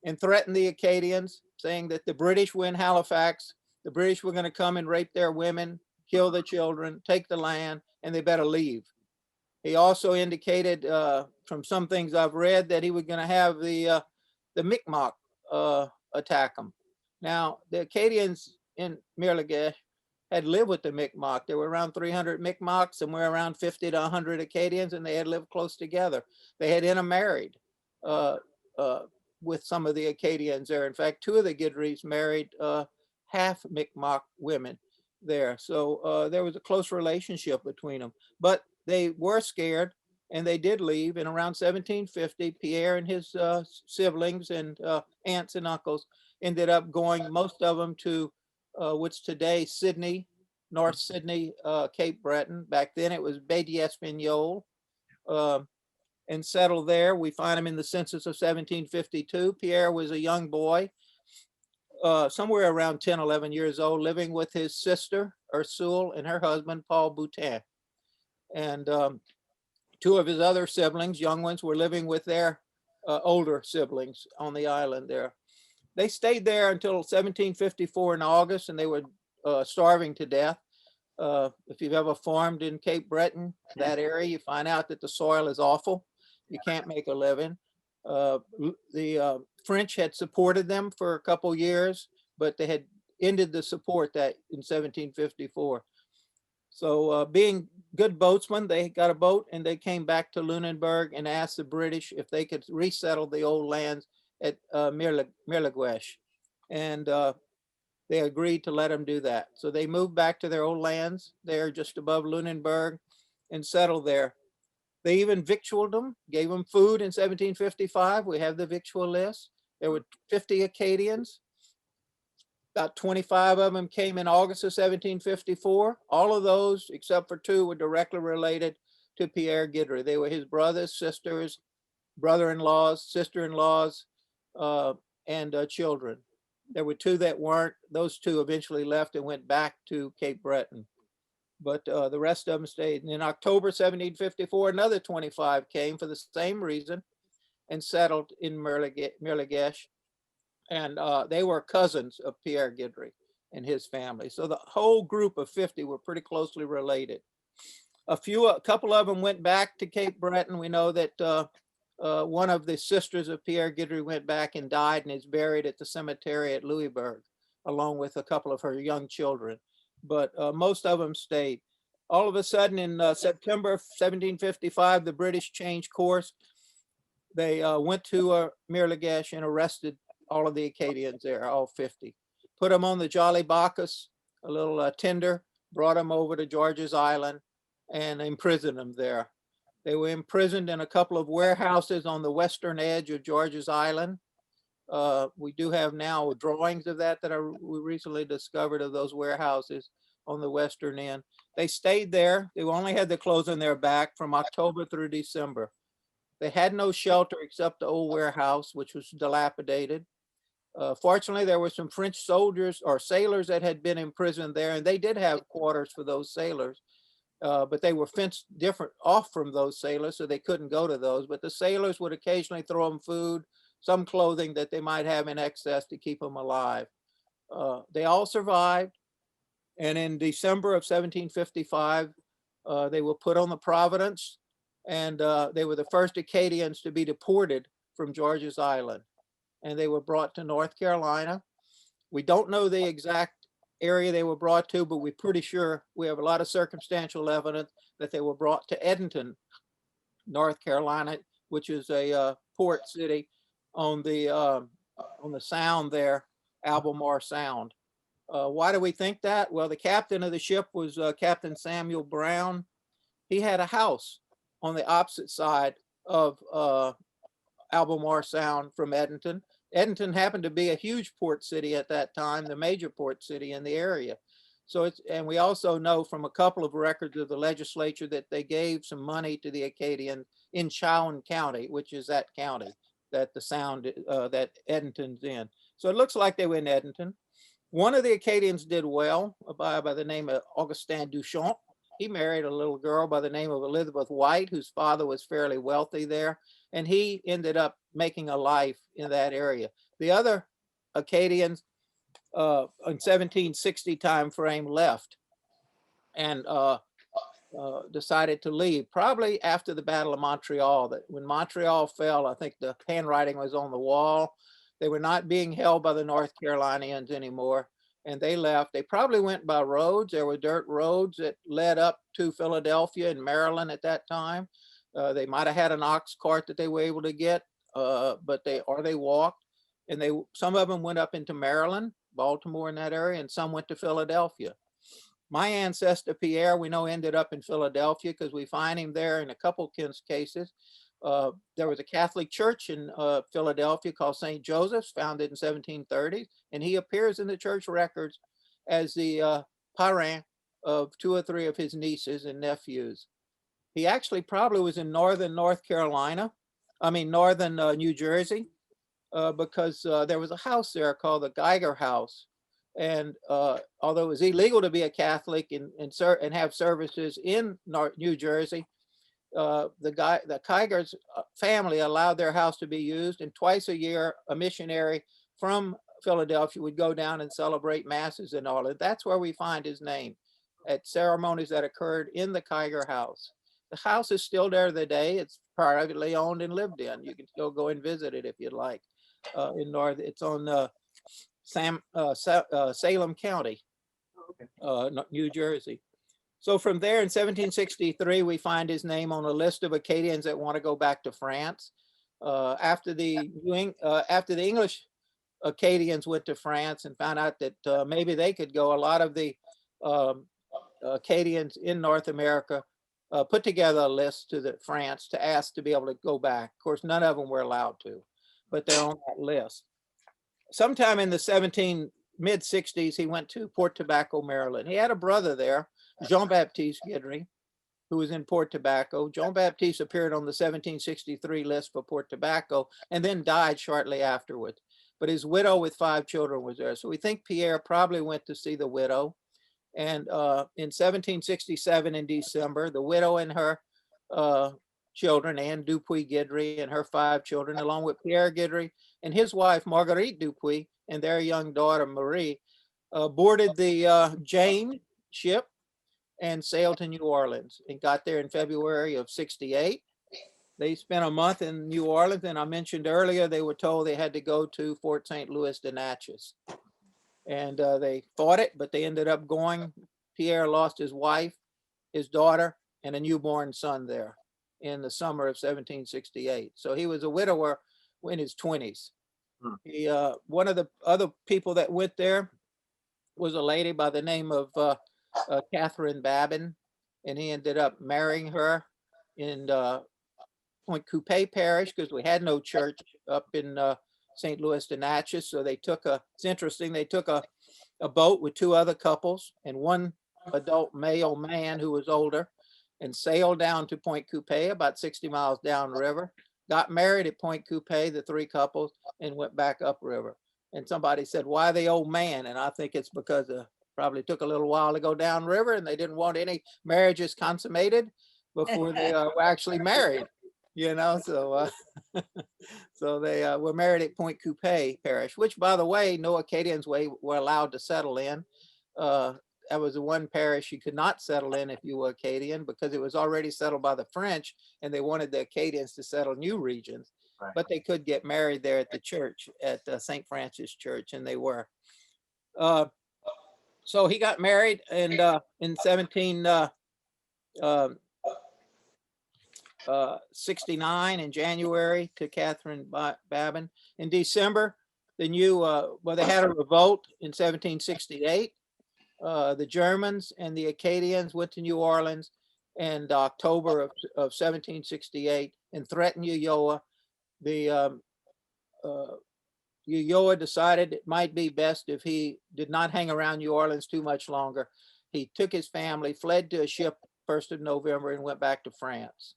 and threatened the Acadians, saying that the British were in Halifax, the British were going to come and rape their women, kill the children, take the land, and they better leave. He also indicated from some things I've read that he was going to have the Mi'kmaq attack them. Now, the Acadians in Mirligesh had lived with the Mi'kmaq. There were around 300 Mi'kmaq, somewhere around 50 to 100 Acadians, and they had lived close together. They had intermarried with some of the Acadians there. In fact, two of the Guidrys married half Mi'kmaq women there. So there was a close relationship between them. But they were scared, and they did leave. And around 1750, Pierre and his siblings and aunts and uncles ended up going, most of them to what's today Sydney, North Sydney, Cape Breton. Back then it was Baie d'Espagnol, and settled there. We find him in the census of 1752. Pierre was a young boy, somewhere around 10, 11 years old, living with his sister, Ursule, and her husband, Paul Boutin. And two of his other siblings, young ones, were living with their older siblings on the island there. They stayed there until 1754 in August, and they were starving to death. If you've ever farmed in Cape Breton, that area, you find out that the soil is awful. You can't make a living. The French had supported them for a couple years, but they had ended the support that in 1754. So being good boatsmen, they got a boat and they came back to Lunenburg and asked the British if they could resettle the old lands at Mirligesh. And they agreed to let them do that. So they moved back to their old lands there just above Lunenburg and settled there. They even victualled them, gave them food in 1755. We have the victual list. There were 50 Acadians. About 25 of them came in August of 1754. All of those, except for two, were directly related to Pierre Guidry. They were his brothers, sisters, brother-in-laws, sister-in-laws, and children. There were two that weren't. Those two eventually left and went back to Cape Breton. But the rest of them stayed. And in October 1754, another 25 came for the same reason and settled in Mirligesh. And they were cousins of Pierre Guidry and his family. So the whole group of 50 were pretty closely related. A couple of them went back to Cape Breton. We know that one of the sisters of Pierre Guidry went back and died and is buried at the cemetery at Louisburg, along with a couple of her young children. But most of them stayed. All of a sudden in September 1755, the British changed course. They went to Mirligesh and arrested all of the Acadians there, all 50. Put them on the Jolly Bacchus, a little tender, brought them over to George's Island and imprisoned them there. They were imprisoned in a couple of warehouses on the western edge of George's Island. We do have now drawings of that we recently discovered of those warehouses on the western end. They stayed there. They only had the clothes on their back from October through December. They had no shelter except the old warehouse, which was dilapidated. Fortunately, there were some French soldiers or sailors that had been imprisoned there, and they did have quarters for those sailors, but they were fenced off from those sailors, so they couldn't go to those. But the sailors would occasionally throw them food, some clothing that they might have in excess to keep them alive. They all survived, and in December of 1755, they were put on the Providence, and they were the first Acadians to be deported from George's Island. And they were brought to North Carolina. We don't know the exact area they were brought to, but we're pretty sure we have a lot of circumstantial evidence that they were brought to Edenton, North Carolina, which is a port city on the sound there, Albemarle Sound. Why do we think that? Well, the captain of the ship was Captain Samuel Brown. He had a house on the opposite side of Albemarle Sound from Edenton. Edenton happened to be a huge port city at that time, the major port city in the area. So and we also know from a couple of records of the legislature that they gave some money to the Acadians in Chowan County, which is that county that the Sound, that Edenton's in. So it looks like they were in Edenton. One of the Acadians did well by the name of Augustin Duchamp. He married a little girl by the name of Elizabeth White, whose father was fairly wealthy there. And he ended up making a life in that area. The other Acadians in 1760 time frame left and decided to leave, probably after the Battle of Montreal. That when Montreal fell, I think the handwriting was on the wall They were not being held by the North Carolinians anymore, and they left. They probably went by roads. There were dirt roads that led up to Philadelphia and Maryland at that time. They might have had an ox cart that they were able to get, but they walked, and some of them went up into Maryland, Baltimore, in that area, and some went to Philadelphia. My ancestor Pierre, we know, ended up in Philadelphia because we find him there in a couple cases. There was a Catholic church in Philadelphia called St. Joseph's, founded in 1730, and he appears in the church records as the parent of 2 or 3 of his nieces and nephews. He actually probably was in northern northern New Jersey, because there was a house there called the Geiger House. And although it was illegal to be a Catholic and have services in New Jersey, the Geiger's family allowed their house to be used, and twice a year a missionary from Philadelphia would go down and celebrate masses and all. And that's where we find his name, at ceremonies that occurred in the Geiger House. The house is still there today. It's privately owned and lived in. You can still go and visit it if you'd like. It's on Salem County, New Jersey. So from there in 1763, we find his name on a list of Acadians that want to go back to France. After the English Acadians went to France and found out that maybe they could go, a lot of the Acadians in North America put together a list to France to ask to be able to go back. Of course, none of them were allowed to, but they're on that list. Sometime in the mid-60s, he went to Port Tobacco, Maryland. He had a brother there, Jean-Baptiste Guidry, who was in Port Tobacco. Jean-Baptiste appeared on the 1763 list for Port Tobacco and then died shortly afterwards. But his widow with 5 children was there. So we think Pierre probably went to see the widow. And in 1767 in December, the widow and her children, Anne Dupuy Guidry and her 5 children, along with Pierre Guidry and his wife, Marguerite Dupuy, and their young daughter, Marie, boarded the Jane ship and sailed to New Orleans and got there in February of 68. They spent a month in New Orleans, and I mentioned earlier, they were told they had to go to Fort St. Louis de Natchez. And they fought it, but they ended up going. Pierre lost his wife, his daughter, and a newborn son there in the summer of 1768. So he was a widower in his 20s. He, one of the other people that went there was a lady by the name of Catherine Babin, and he ended up marrying her in Point Coupé Parish, because we had no church up in St. Louis de Natchez. So they took it's interesting, they took a boat with 2 other couples and 1 adult male man who was older, and sailed down to Point Coupé, about 60 miles downriver, got married at Point Coupé, the 3 couples, and went back upriver. And somebody said, why the old man? And I think it's because probably took a little while to go downriver, and they didn't want any marriages consummated before they were actually married. So so they were married at Point Coupé Parish, which, by the way, no Acadians were allowed to settle in. That was the one parish you could not settle in if you were Acadian, because it was already settled by the French, and they wanted the Acadians to settle new regions. Right. But they could get married there at the church, at St. Francis Church, and they were. So he got married in 1769 in January to Catherine Babin. In December, they had a revolt in 1768. The Germans and the Acadians went to New Orleans in October of 1768 and threatened Ulloa. Ulloa decided it might be best if he did not hang around New Orleans too much longer. He took his family, fled to a ship 1st of November, and went back to France.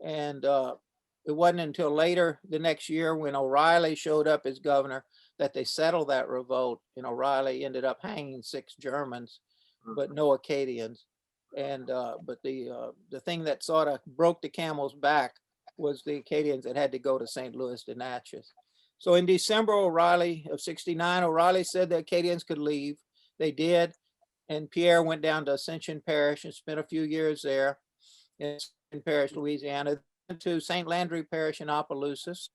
And it wasn't until later the next year, when O'Reilly showed up as governor, that they settled that revolt. And O'Reilly ended up hanging 6 Germans, but no Acadians. And but the thing that sort of broke the camel's back was the Acadians that had to go to St. Louis de Natchez. So in December of 69, O'Reilly said the Acadians could leave. They did. And Pierre went down to Ascension Parish and spent a few years there in Parish, Louisiana, to St. Landry Parish in Opelousas.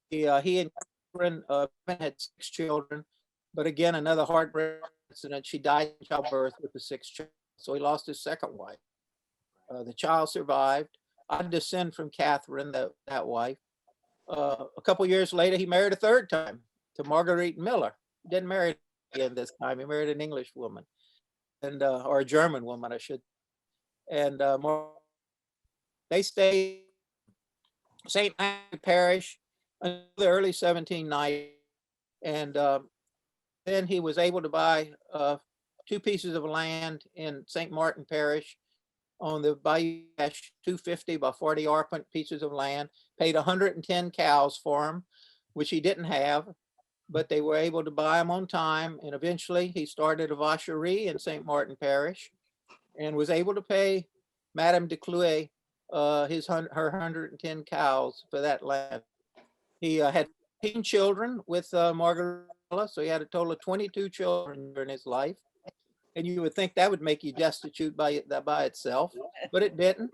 He and Catherine had 6 children, but again, another heartbreaking incident. She died in childbirth with the 6th child, so he lost his 2nd wife. The child survived. I descend from Catherine, that wife. A couple years later, he married a 3rd time to Marguerite Miller. He didn't marry again this time. He married an English woman, and or a German woman, I should. And they stayed St. Matthew Parish until the early 1790s, and then he was able to buy 2 pieces of land in St. Martin Parish on the Bayou, 250 by 40 arpent pieces of land, paid 110 cows for them, which he didn't have, but they were able to buy them on time. And eventually he started a vacherie in St. Martin Parish and was able to pay Madame de Clouet her 110 cows for that land. He had 15 children with Margarita, so he had a total of 22 children during his life. And you would think that would make you destitute by itself, but it didn't.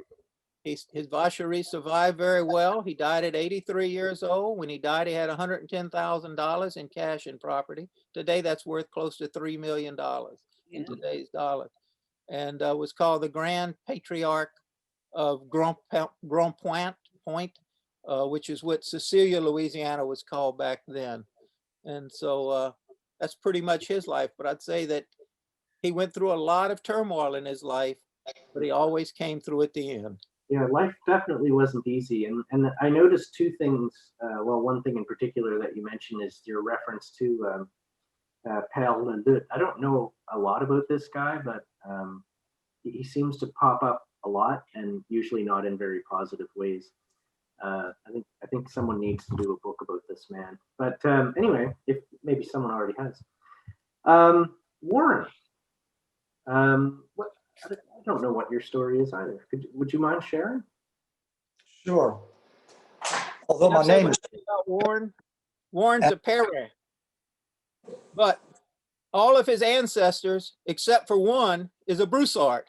His vacherie survived very well. He died at 83 years old. When he died, he had $110,000 in cash and property. Today, that's worth close to $3 million in today's dollars, and was called the Grand Patriarch of Grand Point, which is what Cecilia, Louisiana was called back then. And so that's pretty much his life. But I'd say that he went through a lot of turmoil in his life, but he always came through at the end. Yeah, life definitely wasn't easy. And I noticed 2 things. Well, one thing in particular that you mentioned is your reference to Pierre Guidry. I don't know a lot about this guy, but he seems to pop up a lot and usually not in very positive ways. I think someone needs to do a book about this man. But anyway, if maybe someone already has. Warren. I don't know what your story is either. Would you mind sharing? Sure. Although my name is Warren's a Perry, but all of his ancestors, except for one, is a Broussard.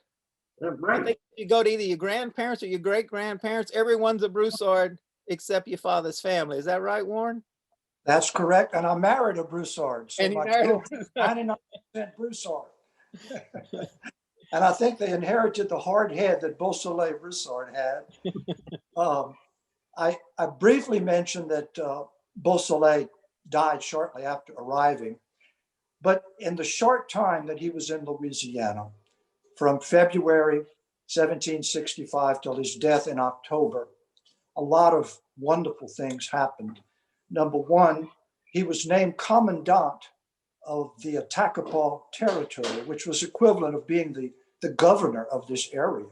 Right. I think you go to either your grandparents or your great-grandparents, everyone's a Broussard except your father's family. Is that right, Warren? That's correct. And I married a Broussard. So And you my married a children, 99% Broussard. And I think they inherited the hard head that Beausoleil Broussard had. I briefly mentioned that Beausoleil died shortly after arriving. But in the short time that he was in Louisiana, from February 1765 till his death in October, a lot of wonderful things happened. Number one, he was named commandant of the Attakapaw territory, which was equivalent of being the governor of this area.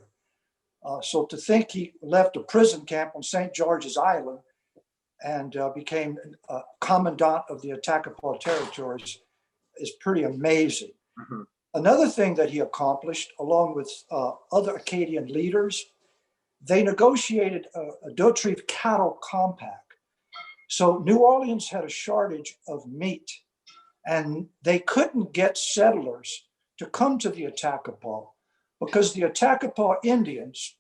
So to think he left a prison camp on St. George's Island and became commandant of the Attakapaw territories is pretty amazing. Mm-hmm. Another thing that he accomplished, along with other Acadian leaders, they negotiated a Dauterive cattle compact. So New Orleans had a shortage of meat, and they couldn't get settlers to come to the Attakapaw because the Attakapaw Indians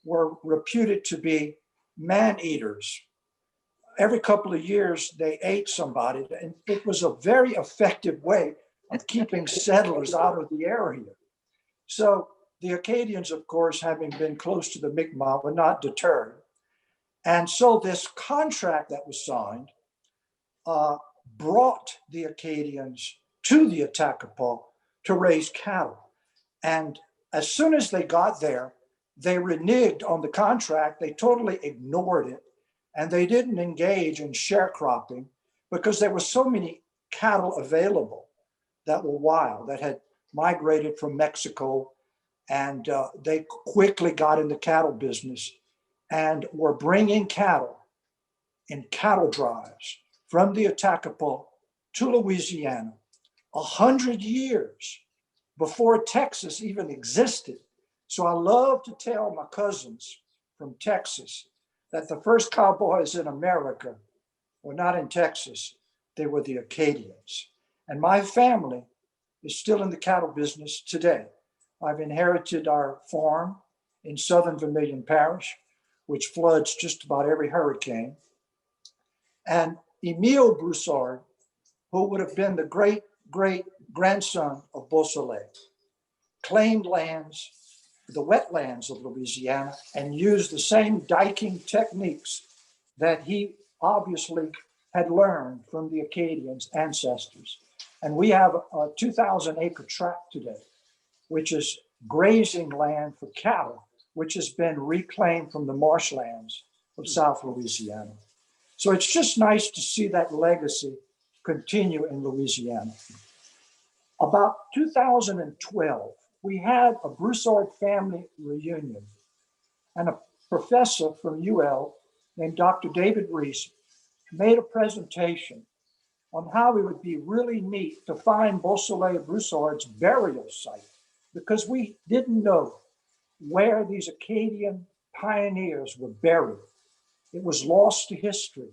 were reputed to be man-eaters. Every couple of years, they ate somebody, and it was a very effective way of keeping settlers out of the area. So the Acadians, of course, having been close to the Mi'kmaq, were not deterred. And so this contract that was signed brought the Acadians to the Attakapaw to raise cattle. And as soon as they got there, they reneged on the contract. They totally ignored it. And they didn't engage in sharecropping because there were so many cattle available that were wild, that had migrated from Mexico. And they quickly got in the cattle business and were bringing cattle in cattle drives from the Attakapaw to Louisiana 100 years before Texas even existed. So I love to tell my cousins from Texas that the first cowboys in America were not in Texas, they were the Acadians. And my family is still in the cattle business today. I've inherited our farm in southern Vermilion Parish, which floods just about every hurricane. And Emile Broussard, who would have been the great-great-grandson of Beausoleil, claimed lands, the wetlands of Louisiana, and used the same diking techniques that he obviously had learned from the Acadians' ancestors. And we have a 2,000-acre tract today, which is grazing land for cattle, which has been reclaimed from the marshlands of South Louisiana. So it's just nice to see that legacy continue in Louisiana. About 2012, we had a Broussard family reunion, and a professor from UL named Dr. David Reese made a presentation on how it would be really neat to find Beausoleil Broussard's burial site, because we didn't know where these Acadian pioneers were buried. It was lost to history.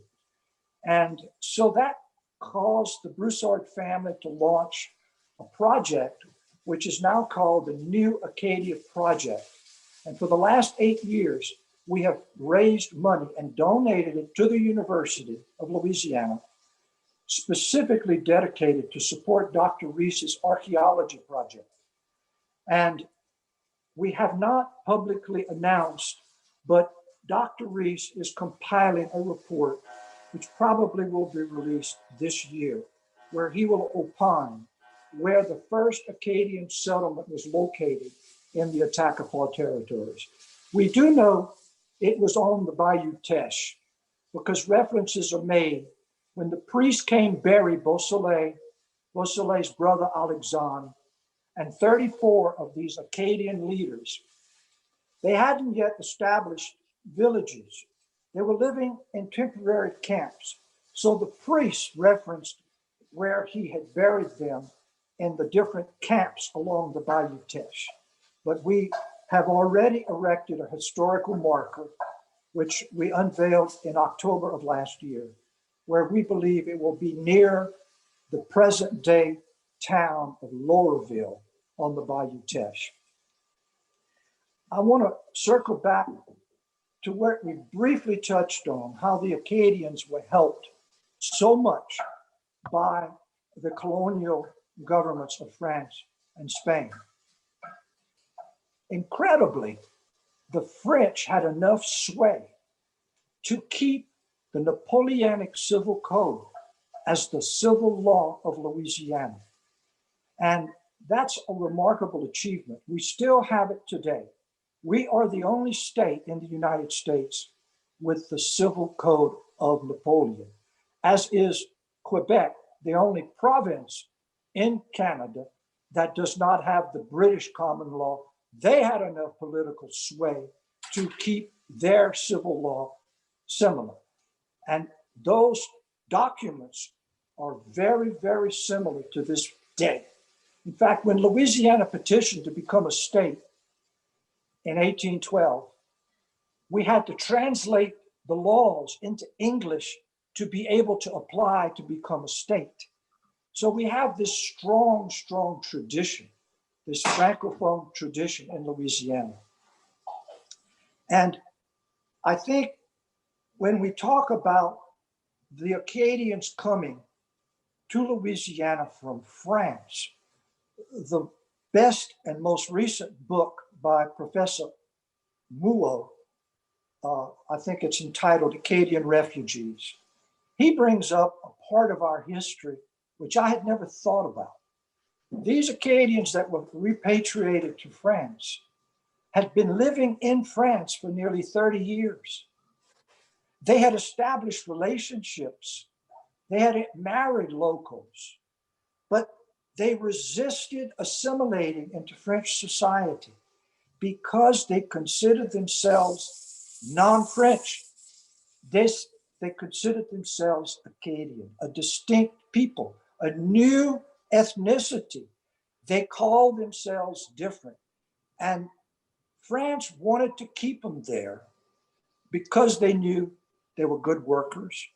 And so that caused the Broussard family to launch a project, which is now called the New Acadia Project. And for the last 8 years, we have raised money and donated it to the University of Louisiana, specifically dedicated to support Dr. Reese's archaeology project. And we have not publicly announced, but Dr. Reese is compiling a report, which probably will be released this year, where he will opine where the first Acadian settlement was located in the Attakapaw territories. We do know it was on the Bayou Teche, because references are made when the priest came bury Beausoleil's brother Alexandre, and 34 of these Acadian leaders. They hadn't yet established villages. They were living in temporary camps. So the priest referenced where he had buried them in the different camps along the Bayou Teche. But we have already erected a historical marker, which we unveiled in October of last year, where we believe it will be near the present day town of Laurelville on the Bayou Teche. I want to circle back to where we briefly touched on how the Acadians were helped so much by the colonial governments of France and Spain. Incredibly, the French had enough sway to keep the Napoleonic Civil Code as the civil law of Louisiana. And that's a remarkable achievement. We still have it today. We are the only state in the United States with the civil code of Napoleon, as is Quebec, the only province in Canada that does not have the British common law. They had enough political sway to keep their civil law similar. And those documents are very, very similar to this day. In fact, when Louisiana petitioned to become a state in 1812, we had to translate the laws into English to be able to apply to become a state. So we have this strong, strong tradition, this Francophone tradition in Louisiana. And I think when we talk about the Acadians coming to Louisiana from France, the best and most recent book by Professor Mouot, I think it's entitled Acadian Refugees. He brings up a part of our history which I had never thought about. These Acadians that were repatriated to France had been living in France for nearly 30 years. They had established relationships. They had married locals, but they resisted assimilating into French society because they considered themselves non-French. They considered themselves Acadian, a distinct people, a new ethnicity. They called themselves different. And France wanted to keep them there because they knew they were good workers,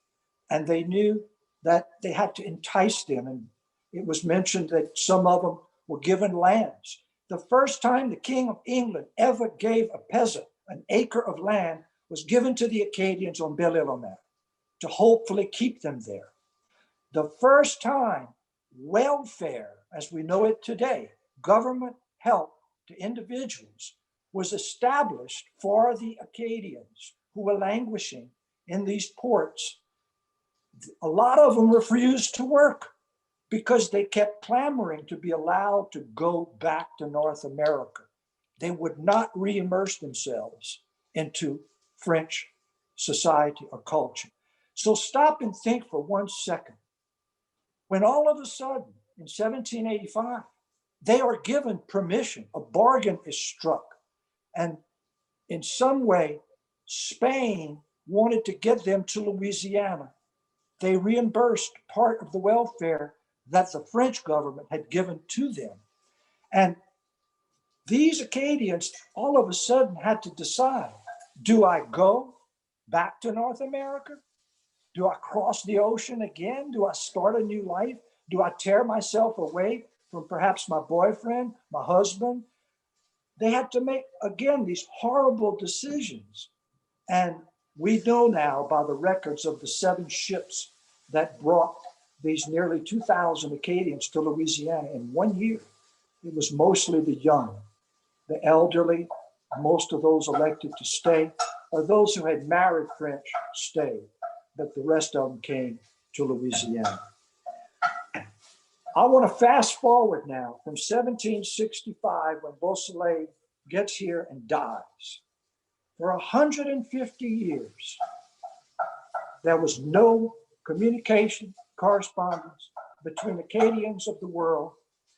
and they knew that they had to entice them. And it was mentioned that some of them were given lands. The first time the King of England ever gave a peasant an acre of land was given to the Acadians on Belle-Île-en-Mer. to hopefully keep them there. The first time welfare, as we know it today, government help to individuals, was established for the Acadians who were languishing in these ports. A lot of them refused to work because they kept clamoring to be allowed to go back to North America. They would not re-immerse themselves into French society or culture. So stop and think for 1 second. When all of a sudden, in 1785, they are given permission, a bargain is struck, and in some way, Spain wanted to get them to Louisiana. They reimbursed part of the welfare that the French government had given to them. And these Acadians all of a sudden had to decide, do I go back to North America? Do I cross the ocean again? Do I start a new life? Do I tear myself away from perhaps my boyfriend, my husband? They had to make, again, these horrible decisions. And we know now by the records of the 7 ships that brought these nearly 2,000 Acadians to Louisiana in 1 year. It was mostly the young, the elderly, most of those elected to stay, or those who had married French stayed, but the rest of them came to Louisiana. I want to fast forward now from 1765, when Beausoleil gets here and dies. For 150 years, there was no communication, correspondence between Acadians of the world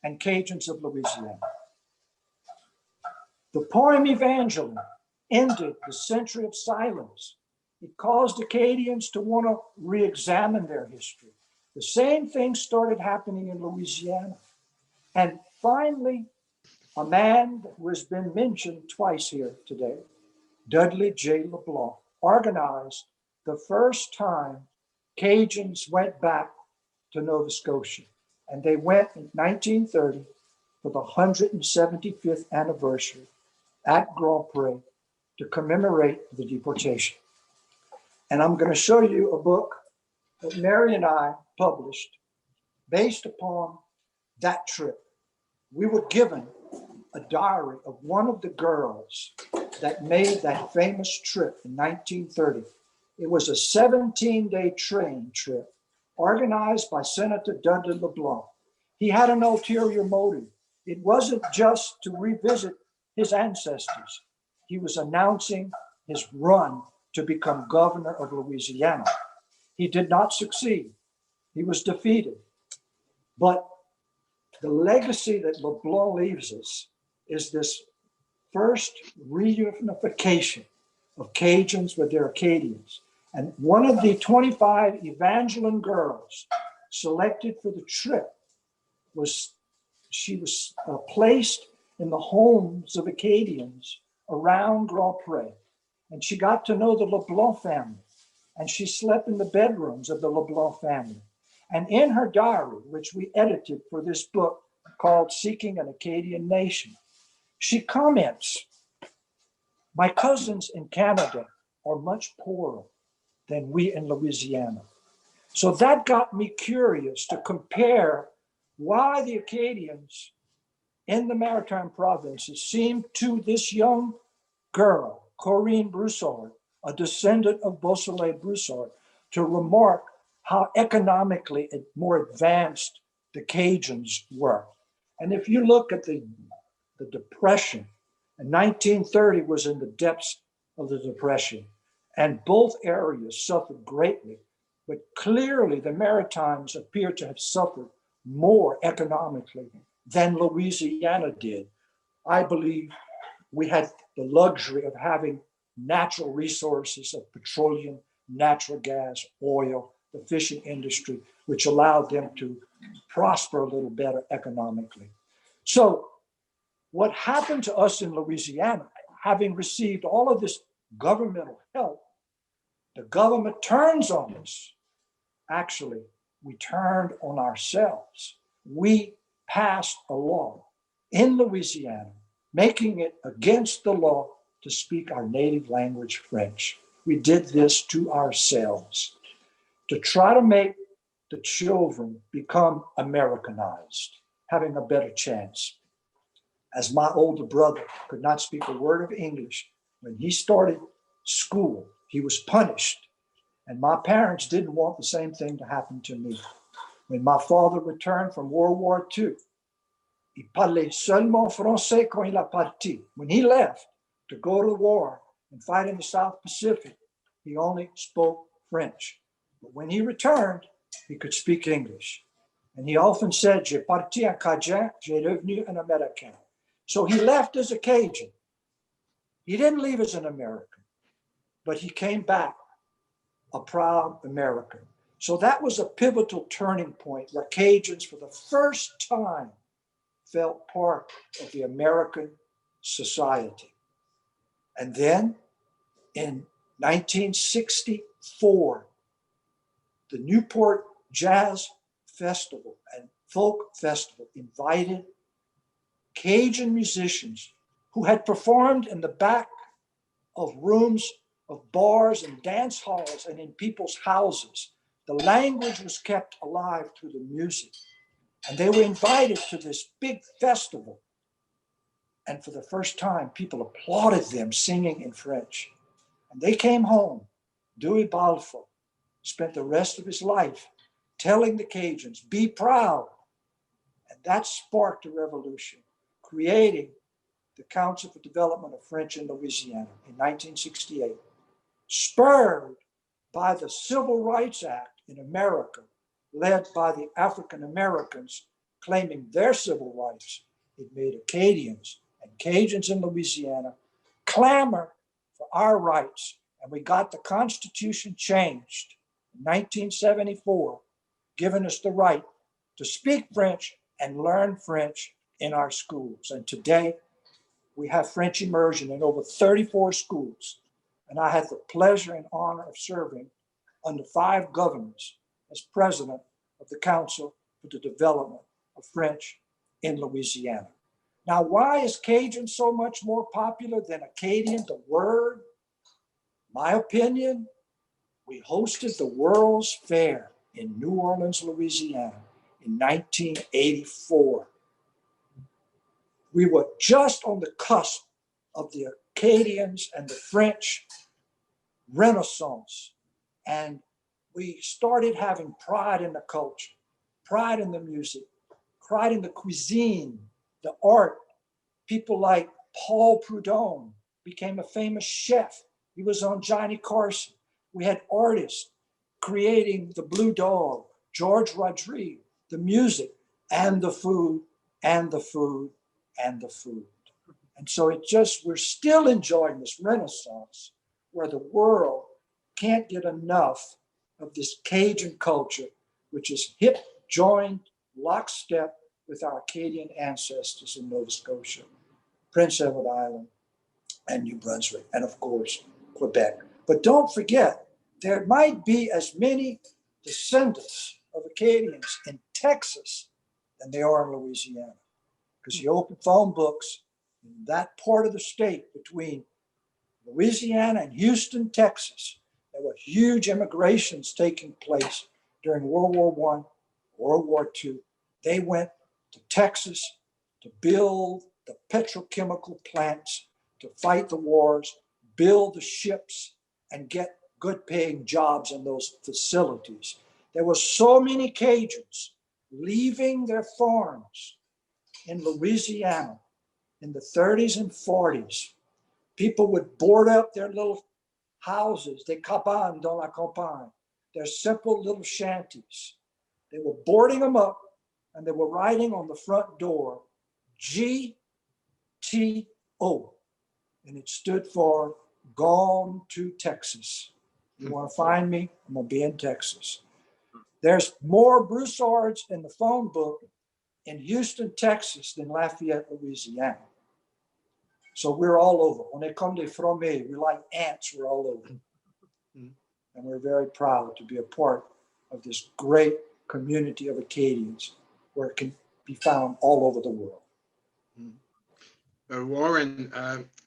and Cajuns of Louisiana. The poem Evangeline ended the century of silence. It caused Acadians to want to re-examine their history. The same thing started happening in Louisiana. And finally, a man who has been mentioned twice here today, Dudley J. LeBlanc, organized the first time Cajuns went back to Nova Scotia. And they went in 1930 for the 175th anniversary at Grand Pre to commemorate the deportation. And I'm going to show you a book that Mary and I published based upon that trip. We were given a diary of one of the girls that made that famous trip in 1930. It was a 17-day train trip organized by Senator Dudley LeBlanc. He had an ulterior motive. It wasn't just to revisit his ancestors. He was announcing his run to become governor of Louisiana. He did not succeed. He was defeated. But the legacy that LeBlanc leaves us is this first reunification of Cajuns with their Acadians. And one of the 25 Evangeline girls selected for the trip was placed in the homes of Acadians around Grand Pre. And she got to know the LeBlanc family. And she slept in the bedrooms of the LeBlanc family. And in her diary, which we edited for this book called Seeking an Acadian Nation, she comments, "My cousins in Canada are much poorer than we in Louisiana." So that got me curious to compare why the Acadians in the Maritime provinces seemed to this young girl, Corinne Broussard, a descendant of Beausoleil Broussard, to remark how economically more advanced the Cajuns were. And if you look at the Depression, and 1930 was in the depths of the Depression, and both areas suffered greatly, but clearly the Maritimes appear to have suffered more economically than Louisiana did. I believe we had the luxury of having natural resources of petroleum, natural gas, oil, the fishing industry, which allowed them to prosper a little better economically. So what happened to us in Louisiana, having received all of this governmental help, the government turns on us. Actually, we turned on ourselves. We passed a law in Louisiana, making it against the law to speak our native language, French. We did this to ourselves. to try to make the children become Americanized, having a better chance. As my older brother could not speak a word of English, when he started school, he was punished. And my parents didn't want the same thing to happen to me. When my father returned from World War II, il parlait seulement français quand il a parti. When he left to go to the war and fight in the South Pacific, he only spoke French. But when he returned, he could speak English. And he often said, j'ai parti en Cajun, j'ai devenu un Américain. So he left as a Cajun. He didn't leave as an American, but he came back a proud American. So that was a pivotal turning point where Cajuns, for the first time, felt part of the American society. And then in 1964, the Newport Jazz Festival and Folk Festival invited Cajun musicians who had performed in the back of rooms of bars and dance halls and in people's houses. The language was kept alive through the music. And they were invited to this big festival. And for the first time, people applauded them singing in French. And they came home. Dewey Balfour spent the rest of his life telling the Cajuns, be proud. And that sparked a revolution, creating the Council for Development of French in Louisiana in 1968, spurred by the Civil Rights Act in America, led by the African Americans claiming their civil rights. It made Acadians and Cajuns in Louisiana clamor for our rights. And we got the Constitution changed in 1974, giving us the right to speak French and learn French in our schools. And today, we have French immersion in over 34 schools. And I had the pleasure and honor of serving under 5 governors as president of the Council for the Development of French in Louisiana. Now, why is Cajun so much more popular than Acadian, the word? My opinion, we hosted the World's Fair in New Orleans, Louisiana in 1984. We were just on the cusp of the Acadians and the French Renaissance. And we started having pride in the culture, pride in the music, pride in the cuisine, the art. People like Paul Prudhomme became a famous chef. He was on Johnny Carson. We had artists creating the Blue Dog, George Rodriguez, the music, and the food, and the food, and the food. And so we're still enjoying this Renaissance where the world can't get enough of this Cajun culture, which is hip, joined, lockstep with our Acadian ancestors in Nova Scotia, Prince Edward Island, and New Brunswick, and of course, Quebec. But don't forget, there might be as many descendants of Acadians in Texas than there are in Louisiana. Because you open phone books in that part of the state between Louisiana and Houston, Texas, there were huge immigrations taking place during World War I, World War II. They went to Texas to build the petrochemical plants, to fight the wars, build the ships, and get good paying jobs in those facilities. There were so many Cajuns leaving their farms in Louisiana in the 30s and 40s. People would board up their little houses, des cabanes dans la campagne, their simple little shanties. They were boarding them up and they were writing on the front door, GTO. And it stood for Gone to Texas. You want to find me? I'm going to be in Texas. There's more Broussards in the phone book in Houston, Texas than Lafayette, Louisiana. So we're all over. When they come to Fromé, we're like ants, we're all over. And we're very proud to be a part of this great community of Acadians where it can be found all over the world. Warren,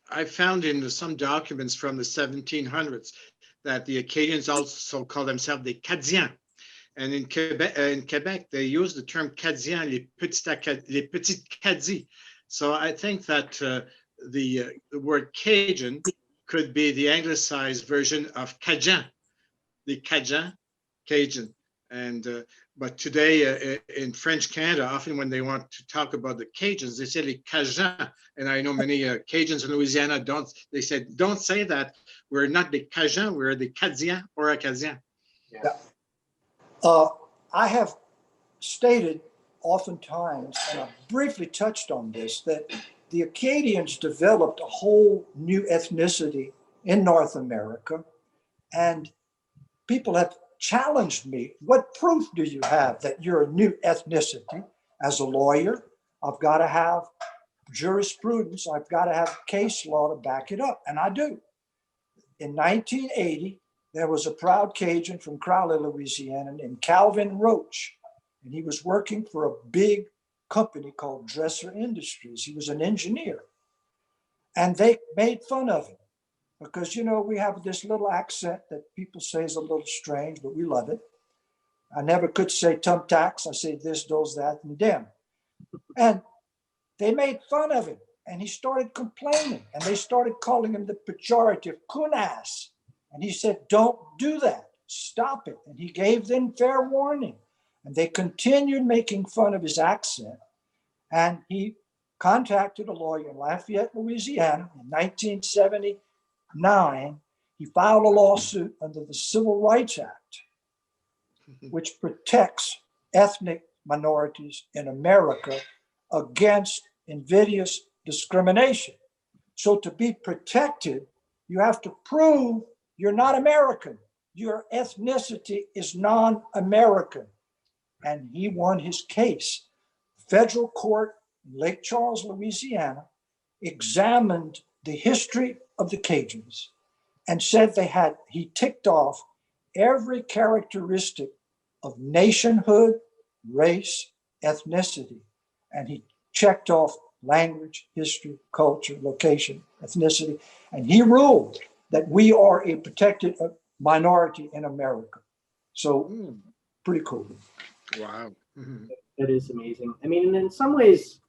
I found in some documents from the 1700s that the Acadians also call themselves the Cadiens. And in Quebec, they use the term Cadiens, les petites Cadis. So I think that the word Cajun could be the anglicized version of Cajun, the Cajun. And but today in French Canada, often when they want to talk about the Cajuns, they say les Cajuns. And I know many Cajuns in Louisiana don't say that. We're not the Cajuns, we're the Cadiens or Acadiens. Yeah. I have stated oftentimes, and I briefly touched on this, that the Acadians developed a whole new ethnicity in North America, and people have challenged me. What proof do you have that you're a new ethnicity? As a lawyer, I've got to have jurisprudence, I've got to have case law to back it up, and I do. In 1980, there was a proud Cajun from Crowley, Louisiana, named Calvin Roach, and he was working for a big company called Dresser Industries. He was an engineer, and they made fun of him because, you know, we have this little accent that people say is a little strange, but we love it. I never could say thumbtacks. I say this, those, that, and them. And they made fun of him, and he started complaining, and they started calling him the pejorative kunas. And he said, don't do that, stop it. And he gave them fair warning. And they continued making fun of his accent. And he contacted a lawyer in Lafayette, Louisiana in 1979. He filed a lawsuit under the Civil Rights Act, which protects ethnic minorities in America against invidious discrimination. So to be protected, you have to prove you're not American. Your ethnicity is non-American. And he won his case. Federal court in Lake Charles, Louisiana, examined the history of the Cajuns and said he ticked off every characteristic of nationhood, race, ethnicity. And he checked off language, history, culture, location, ethnicity. And he ruled that we are a protected minority in America. So pretty cool. Wow. That is amazing. I mean, in some ways,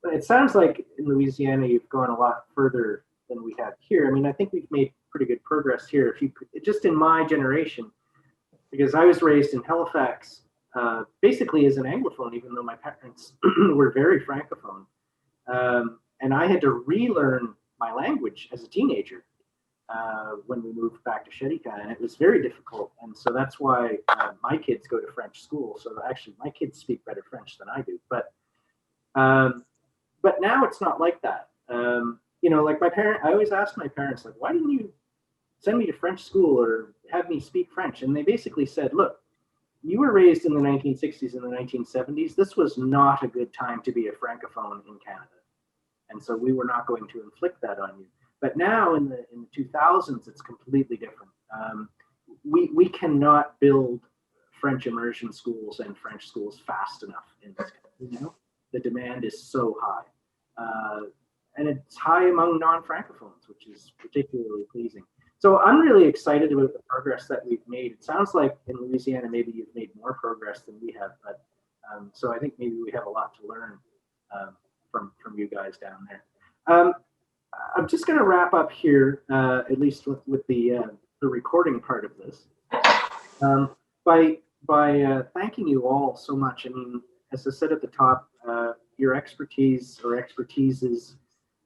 it sounds like in Louisiana, you've gone a lot further than we have here. I mean, I think we've made pretty good progress here. If you just in my generation, because I was raised in Halifax, basically as an Anglophone, even though my parents were very Francophone. And I had to relearn my language as a teenager when we moved back to Shedica, and it was very difficult. And so that's why my kids go to French school. So actually, my kids speak better French than I do. But now it's not like that. You know, like I always ask my parents, like, why didn't you send me to French school or have me speak French? And they basically said, look, you were raised in the 1960s and the 1970s. This was not a good time to be a Francophone in Canada. And so we were not going to inflict that on you. But now in the 2000s, it's completely different. We cannot build French immersion schools and French schools fast enough in this country. You know, the demand is so high. And it's high among non-Francophones, which is particularly pleasing. So I'm really excited about the progress that we've made. It sounds like in Louisiana, maybe you've made more progress than we have, but so I think maybe we have a lot to learn from you guys down there. I'm just going to wrap up here, at least with the recording part of this, by thanking you all so much. I mean, as I said at the top, your expertise or expertises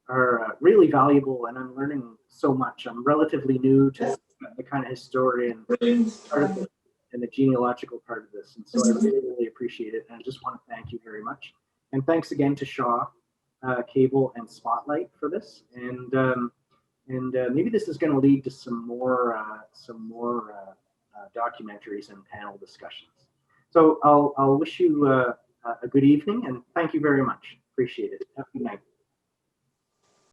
are really valuable, and I'm learning so much. I'm relatively new to the kind of historian part of it and the genealogical part of this, and so I really, really appreciate it. And I just want to thank you very much. And thanks again to Shaw, Cable, and Spotlight for this. And maybe this is going to lead to some more documentaries and panel discussions. So I'll wish you a good evening, and thank you very much. Appreciate it. Have a good night.